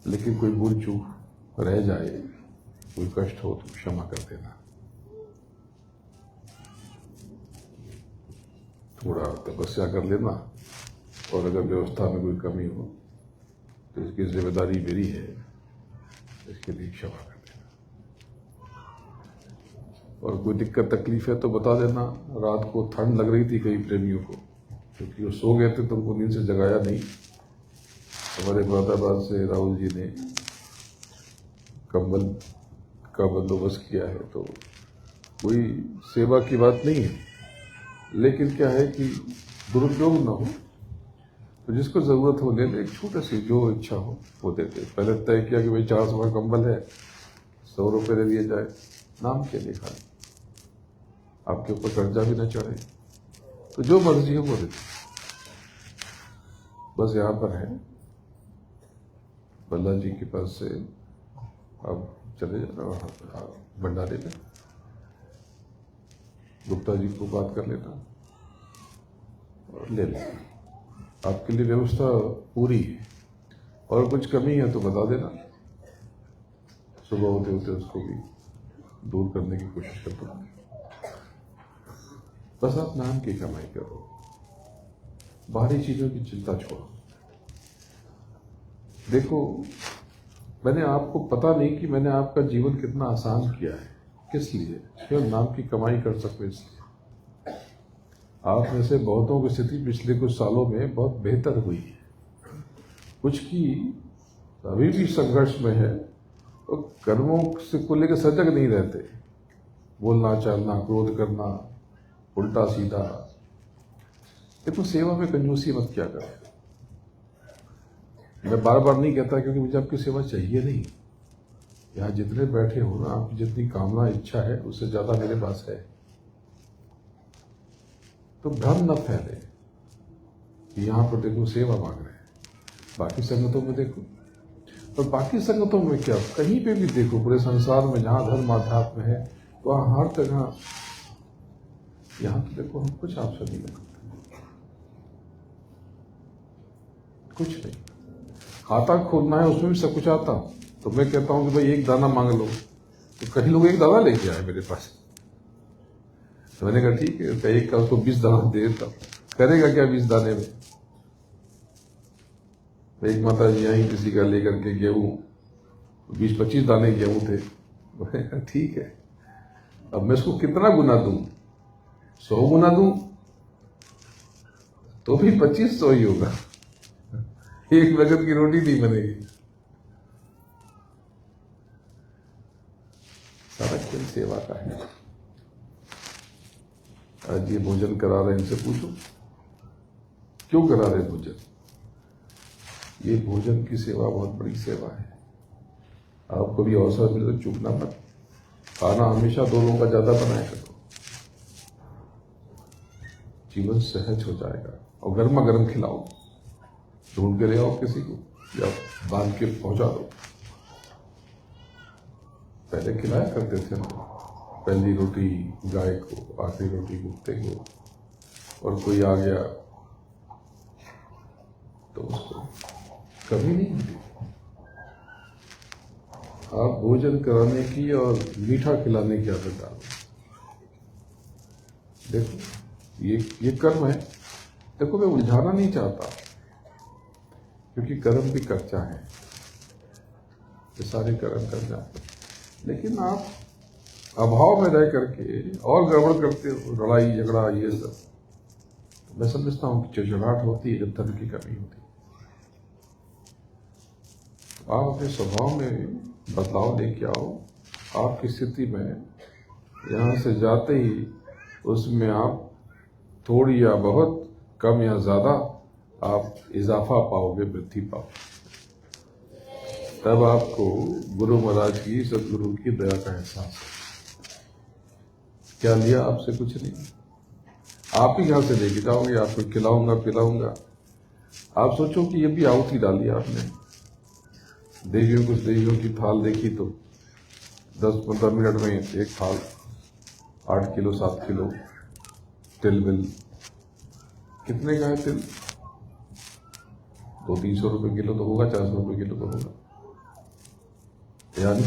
लेकिन कोई भूल चूक रह जाए, कोई कष्ट हो तो क्षमा कर देना। थोड़ा तपस्या कर लेना, और अगर व्यवस्था में कोई कमी हो तो इसकी जिम्मेदारी मेरी है, इसके लिए क्षमा कर देना। और कोई दिक्कत तकलीफ है तो बता देना। रात को ठंड लग रही थी कई प्रेमियों को, क्योंकि वो सो गए थे तो उनको नींद से जगाया नहीं। हमारे मुरादाबाद से राहुल जी ने कंबल का बंदोबस्त किया है, तो कोई सेवा की बात नहीं है, लेकिन क्या है कि दुरुपयोग ना हो, तो जिसको जरूरत हो ले ले, एक छोटे सी जो इच्छा हो वो देते। पहले तय किया कि भाई 400 का कंबल है, 100 रुपये दे दिए जाए, नाम के लिए खाली, आपके ऊपर कर्जा भी न चढ़े, तो जो मर्जी हो वो देते। बस यहाँ पर है बल्ला जी के पास से अब चले जाना भंडारे में, गुप्ता जी को बात कर लेना और ले लेना। आपके लिए व्यवस्था पूरी है, और कुछ कमी है तो बता देना, सुबह होते होते उसको भी दूर करने की कोशिश कर दूंगा। बस आप नाम की कमाई करो, बाहरी चीजों की चिंता छोड़ो। देखो, मैंने आपको पता नहीं कि मैंने आपका जीवन कितना आसान किया है। किस लिए? केवल नाम की कमाई कर सको इसलिए। आप में से बहुतों की स्थिति पिछले कुछ सालों में बहुत बेहतर हुई है, कुछ की अभी भी संघर्ष में है, तो कर्मों से को लेकर सजग नहीं रहते, बोलना चालना, क्रोध करना, उल्टा सीधा। देखो, सेवा में कंजूसी मत क्या करो। मैं बार बार नहीं कहता, क्योंकि मुझे आपकी सेवा चाहिए नहीं। यहाँ जितने बैठे हो ना, आपकी जितनी कामना इच्छा है उससे ज्यादा मेरे पास है। तो भ्रम न फैले कि यहाँ पर देखो सेवा मांग रहे हैं। बाकी संगतों में देखो, और बाकी संगतों में क्या, कहीं पे भी देखो पूरे संसार में जहाँ धर्म आध्यात्म है वहाँ हर जगह, यहाँ तो देखो हम कुछ आपसे नहीं करते, कुछ नहीं। खाता खोलना है उसमें भी सब कुछ आता, तो मैं कहता हूँ कि भाई एक दाना मांग लो, तो कई लोग एक दाना लेके आए मेरे पास। तो मैंने कहा ठीक है, एक का उसको 20 दाना दे देता, करेगा क्या 20 दाने में। एक माता जी यहीं किसी का लेकर के गेहूं 20-25 दाने गेहूं थे, मैंने कहा ठीक है, अब मैं इसको कितना गुना दूं, 100 गुना दूं तो भी 2500 ही होगा, एक वजन की रोटी नहीं बनेगी। सारा खेल सेवा का है। आज ये भोजन करा रहे, इनसे पूछो क्यों करा रहे भोजन। ये भोजन की सेवा बहुत बड़ी सेवा है। आपको भी अवसर मिले तो चूकना मत, खाना हमेशा 2 लोगों का ज्यादा बनाया करो, जीवन सहज हो जाएगा। और गर्मा गर्म खिलाओ, ढूंढ के ले आओ किसी को या बांध के पहुंचा दो। पहले खिलाया करते थे हम, पहली रोटी गाय को, आखिरी रोटी कुत्ते को, और कोई आ गया तो उसको कभी नहीं मिली। आप भोजन कराने की और मीठा खिलाने की आदत डालो। देखो ये कर्म है। देखो मैं उलझाना नहीं चाहता, क्योंकि कर्म भी कर्चा है, ये सारे कर्म कर्जा है। लेकिन आप अभाव में रह करके और गड़बड़ करते हो, लड़ाई झगड़ा ये सब। मैं समझता हूँ कि चिड़चिड़ाहट होती है जब धन की कमी होती है। आप अपने स्वभाव में बदलाव लेके आओ। आपकी स्थिति में यहाँ से जाते ही उसमें आप थोड़ी या बहुत, कम या ज्यादा, आप इजाफा पाओगे, वृद्धि पाओगे। तब आपको गुरु महाराज की, सदगुरु की दया का एहसास है। क्या लिया आपसे? कुछ नहीं। आप ही यहाँ से लेके जाओगे, आपको खिलाऊंगा पिलाऊंगा। आप सोचो कि ये भी आहुति डाली आपने। देवियों, कुछ देवियों की थाल देखी तो 10-15 मिनट में एक थाल, 8 किलो 7 किलो तिल बिल। कितने का है तिल? 200-300 रुपए किलो तो होगा, 400 रुपए किलो तो होगा। यानी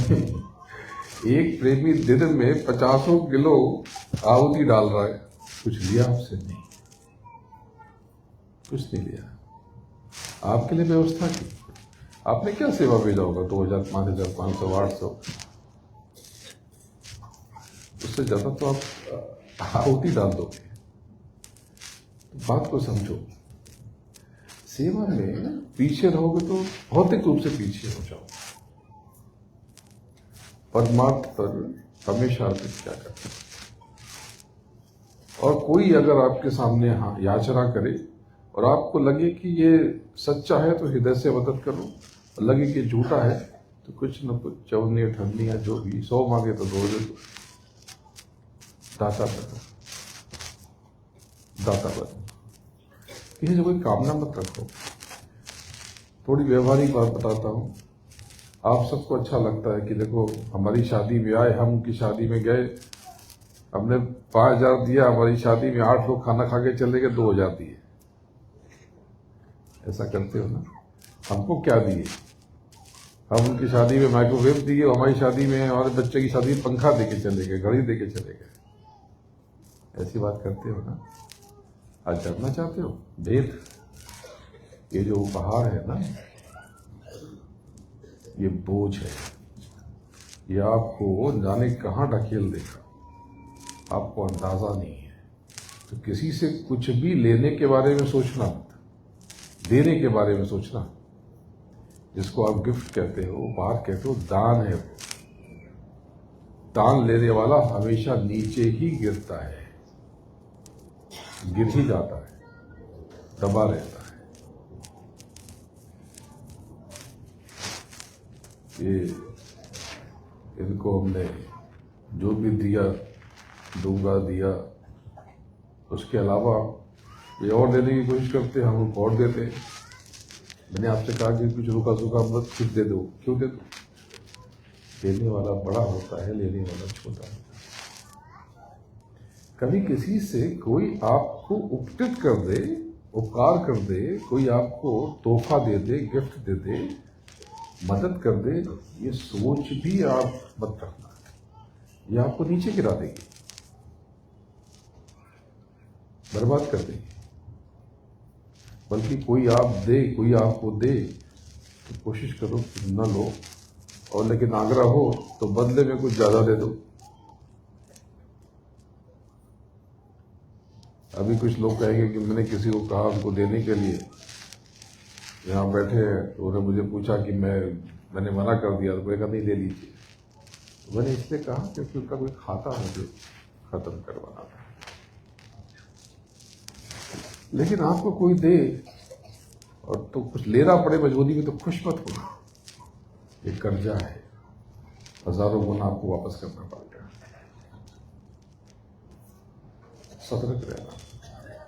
एक प्रेमी दिन में 50 किलो आहुति डाल रहा है। कुछ लिया आपसे? नहीं, कुछ नहीं लिया। आपके लिए व्यवस्था की। आपने क्या सेवा भेजा होगा? 2000, 5000, 500, 800, उससे ज्यादा तो आप आहुति डाल दोगे। बात को समझो। सेवा में पीछे रहोगे तो भौतिक रूप से पीछे हो जाओ, परमार्थ पर हमेशा अर्पित क्या करते। और कोई अगर आपके सामने याचना करे और आपको लगे कि ये सच्चा है तो हृदय से मदद करो, और लगे कि झूठा है तो कुछ न कुछ चवन्नी अठन्नी या जो भी 100 मांगे तो 2 दे दो। दाता बनो, दाता बनो। किसी से कोई कामना मत रखो। थोड़ी व्यवहारिक बात बताता हूँ। आप सबको अच्छा लगता है कि देखो हमारी शादी में आए, हम उनकी शादी में गए, हमने 5000 दिया, हमारी शादी में 8 लोग खाना खा के चले गए, 2000 दिए। ऐसा करते हो ना? हमको क्या दिए? हम उनकी शादी में माइक्रोवेव दिए, हमारी शादी में, हमारे बच्चे की शादी में पंखा देके चले गए, घड़ी देके चले गए। ऐसी बात करते हो ना? आज जानना चाहते हो भेद? ये जो उपहार है ना, ये बोझ है। ये आपको जाने कहां ढकेल देगा, आपको अंदाजा नहीं है। तो किसी से कुछ भी लेने के बारे में सोचना मत, देने के बारे में सोचना। जिसको आप गिफ्ट कहते हो, उपहार कहते हो, दान है वो। दान लेने वाला हमेशा नीचे ही गिरता है, गिर ही जाता है, दबा रहता है। ये इनको हमने जो भी दिया, दूंगा दिया, उसके अलावा ये और देने की कोशिश करते हैं, हम और देते हैं। मैंने आपसे कहा कि कुछ रुका सूखा मत खुद दे दो, क्यों दे दो? देने वाला बड़ा होता है, लेने वाला छोटा होता है। कभी किसी से कोई आपको उपकृत कर दे, उपकार कर दे, कोई आपको तोहफा दे दे, गिफ्ट दे दे, मदद कर दे, ये सोच भी आप मत रखना, ये आपको नीचे गिरा देगी, बर्बाद कर देगी। बल्कि कोई आप दे, कोई आपको दे तो कोशिश करो कि न लो, और लेकिन आग्रह हो तो बदले में कुछ ज्यादा दे दो। अभी कुछ लोग कहेंगे कि मैंने किसी को कहा उनको देने के लिए, यहाँ बैठे हैं तो उन्होंने मुझे पूछा कि मैंने मना कर दिया, तो मैंने कहा नहीं, ले लीजिए। तो मैंने इसलिए कहा क्योंकि उनका कोई खाता मुझे खत्म करवाना था। लेकिन आपको कोई दे और तो कुछ लेना पड़े मजबूरी में, तो खुश मत होना, ये कर्जा है, हजारों गुना आपको वापस करना पड़ेगा। सतर्क रहना।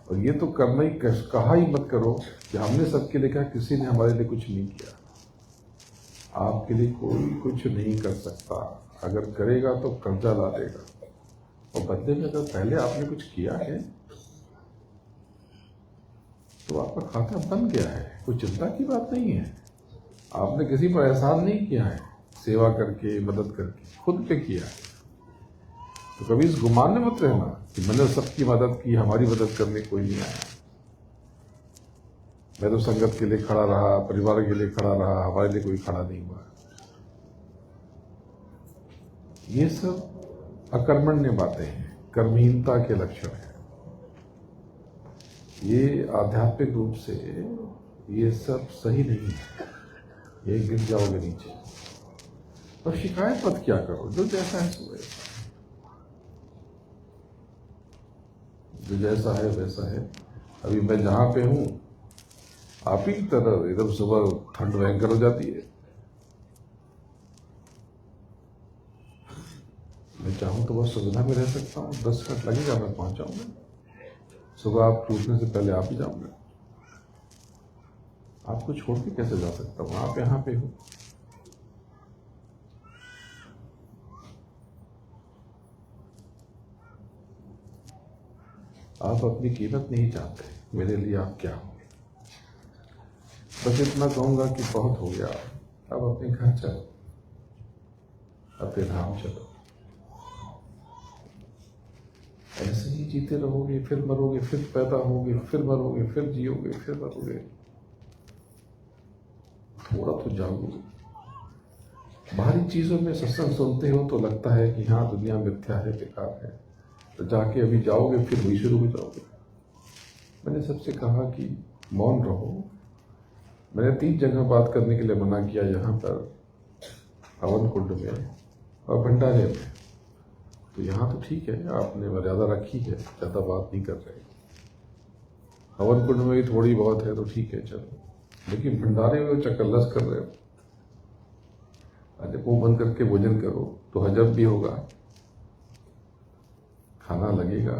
और ये तो करना ही, कहा ही मत करो कि हमने सबके लिए कहा, किसी ने हमारे लिए कुछ नहीं किया। आपके लिए कोई कुछ नहीं कर सकता, अगर करेगा तो कर्जा ला देगा, और बदले में अगर पहले आपने कुछ किया है तो आपका खाता बन गया है, कोई चिंता की बात नहीं है। आपने किसी पर एहसान नहीं किया है, सेवा करके, मदद करके, खुद पे किया है। तो कभी इस गुमान में मत रहना कि मैंने सबकी मदद की, हमारी मदद करने कोई नहीं आया। मैं तो संगत के लिए खड़ा रहा, परिवार के लिए खड़ा रहा, हमारे लिए कोई खड़ा नहीं हुआ। ये सब अकर्मण्य बातें हैं, कर्महीनता के लक्षण हैं। ये आध्यात्मिक रूप से ये सब सही नहीं है, ये गिर जाओगे नीचे। और शिकायत मत क्या करो, जो जैसा है सो वैसा, जो जैसा है वैसा है। अभी मैं जहां पे हूं, आप ही की तरह एकदम सुबह ठंड भयंकर हो जाती है। मैं चाहूं तो बहुत सुविधा में रह सकता हूं, 10 मिनट लगेगा, मैं पहुंच जाऊंगा। सुबह आप टूटने से पहले आप ही जाऊंगा। आपको छोड़ के कैसे जा सकता हूं? आप यहां पे हो। आप अपनी कीमत नहीं जानते, मेरे लिए आप क्या हो। बस इतना कहूंगा कि बहुत हो गया, अब अपने घर चलो, अपने धाम चलो। ऐसे ही जीते रहोगे, फिर मरोगे, फिर पैदा होगे, फिर मरोगे, फिर जियोगे, फिर मरोगे। थोड़ा तो जागो। बाहरी चीजों में सत्संग सुनते हो तो लगता है कि हाँ, दुनिया मिथ्या है, बेकार है, तो जाके अभी जाओगे फिर वही शुरू हो जाओगे। मैंने सबसे कहा कि मौन रहो। मैंने 3 जगह बात करने के लिए मना किया, यहाँ पर, हवन कुंड में और भंडारे में। तो यहाँ तो ठीक है, आपने मर्यादा रखी है, ज़्यादा बात नहीं कर रहे। हवन कुंड में भी थोड़ी बहुत है तो ठीक है, चलो। लेकिन भंडारे में चक्करलस कर रहे हो। अरे मुंह बंद करके भोजन करो तो हजम भी होगा, खाना लगेगा।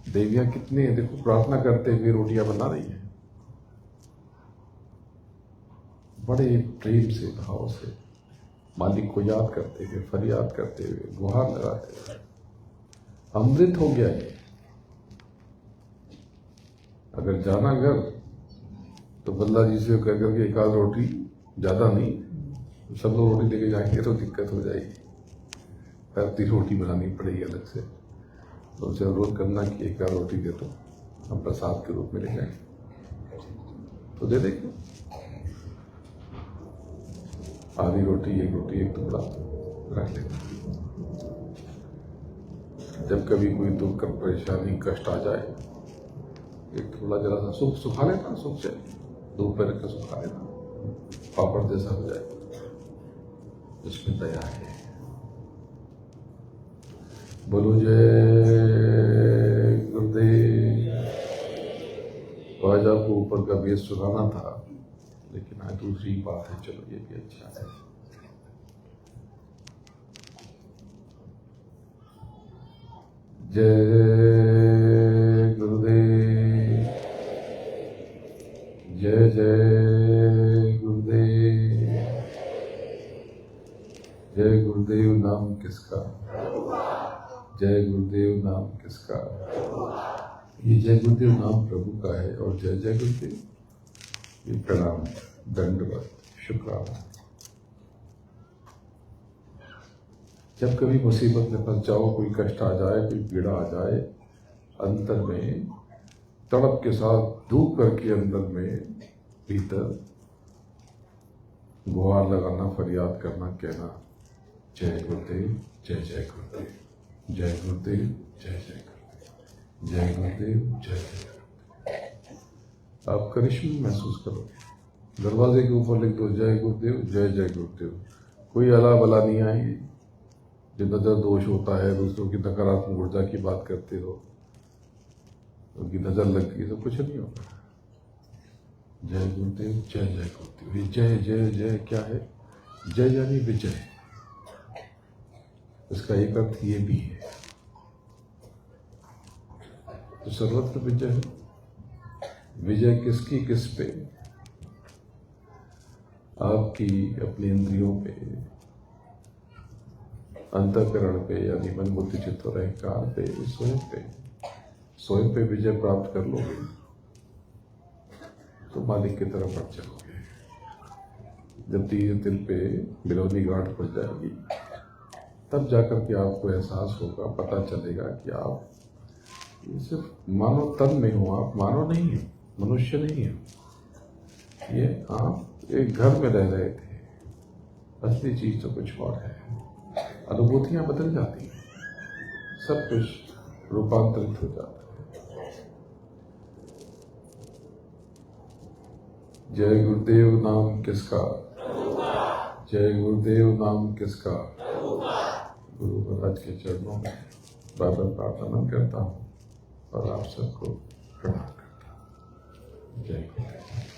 देवियां कितने देखो प्रार्थना करते हुए रोटियां बना रही है, बड़े प्रेम से, भाव से, मालिक को याद करते हुए, फरियाद करते हुए, गुहार लगाते हुए। अमृत हो गया ये। अगर जाना घर तो बल्ला जी से कह करके 1 आध रोटी, ज्यादा नहीं, सब लोग रोटी लेके जाएंगे तो दिक्कत हो जाएगी, पैती रोटी बनानी पड़ेगी अलग से। तो उनसे अनुरोध करना कि 1 आध रोटी दे दो, हम प्रसाद के रूप में ले जाएंगे, तो दे देंगे। आधी रोटी, 1 रोटी, 1 टुकड़ा रख लेना। जब कभी कोई दुख, परेशानी, कष्ट आ जाए, एक थोड़ा जरा सा सुखा लेना, सुख से धूप पे रखकर सुखा लेना, पापड़ जैसा हो जाए, जिसमें दया है। बोलो जय गुरुदेव। तो आज आपको ऊपर का बेस सुनाना था, लेकिन आज दूसरी बात है, चलो ये भी अच्छा है। जय गुरुदेव, जय जय किसका? जय गुरुदेव नाम किसका? ये जय गुरुदेव नाम प्रभु का है। और जय जय गुरुदेव ये प्रणाम, दंडवत, शुक्राना। जब कभी मुसीबत में फंस जाओ, कोई कष्ट आ जाए, कोई पीड़ा आ जाए, अंतर में तड़प के साथ धूप करके अंदर में भीतर गुहार लगाना, फरियाद करना, कहना जय गुरुदेव, जय जय गुरुदेव, जय गुरुदेव, जय जय गुरुदेव, जय गुरुदेव, जय जय गुरुदेव। आप करिश्मा महसूस करोगे। दरवाजे के ऊपर लिख दो जय गुरुदेव, जय जय गुरुदेव। कोई अला बला नहीं आएगी। जो नजर दोष होता है, दूसरों की नकारात्मक ऊर्जा की बात करते हो, उनकी नजर लग गई तो कुछ नहीं होगा। जय गुरुदेव, जय जय गुरुदेव। ये जय जय जय क्या है? जय यानी विजय। इसका एक अर्थ ये भी है तो सर्वत्र विजय है। विजय किसकी? किस पे? आपकी अपनी इंद्रियों पे, अंतःकरण पे, यानी मन बुद्धि चित्त और अहंकार पे, स्वयं पे विजय प्राप्त कर लोगे तो मालिक की तरफ बढ़ चलोगे। जब धीरे दिल पे बिरौनी गांठ पड़ जाएगी, तब जाकर के आपको एहसास होगा, पता चलेगा कि आप सिर्फ मानव तन में हो, आप मानव नहीं हो, मनुष्य नहीं हो। ये आप एक घर में रह रहे थे, असली चीज तो कुछ और है। अनुभूतियां बदल जाती हैं, सब कुछ रूपांतरित हो जाता है। जय गुरुदेव नाम किसका? जय गुरुदेव नाम किसका? गुरु महाराज के चरणों में बार बार प्रार्थना करता हूँ और आप सबको प्रणाम करता हूँ। जय गुरुदेव।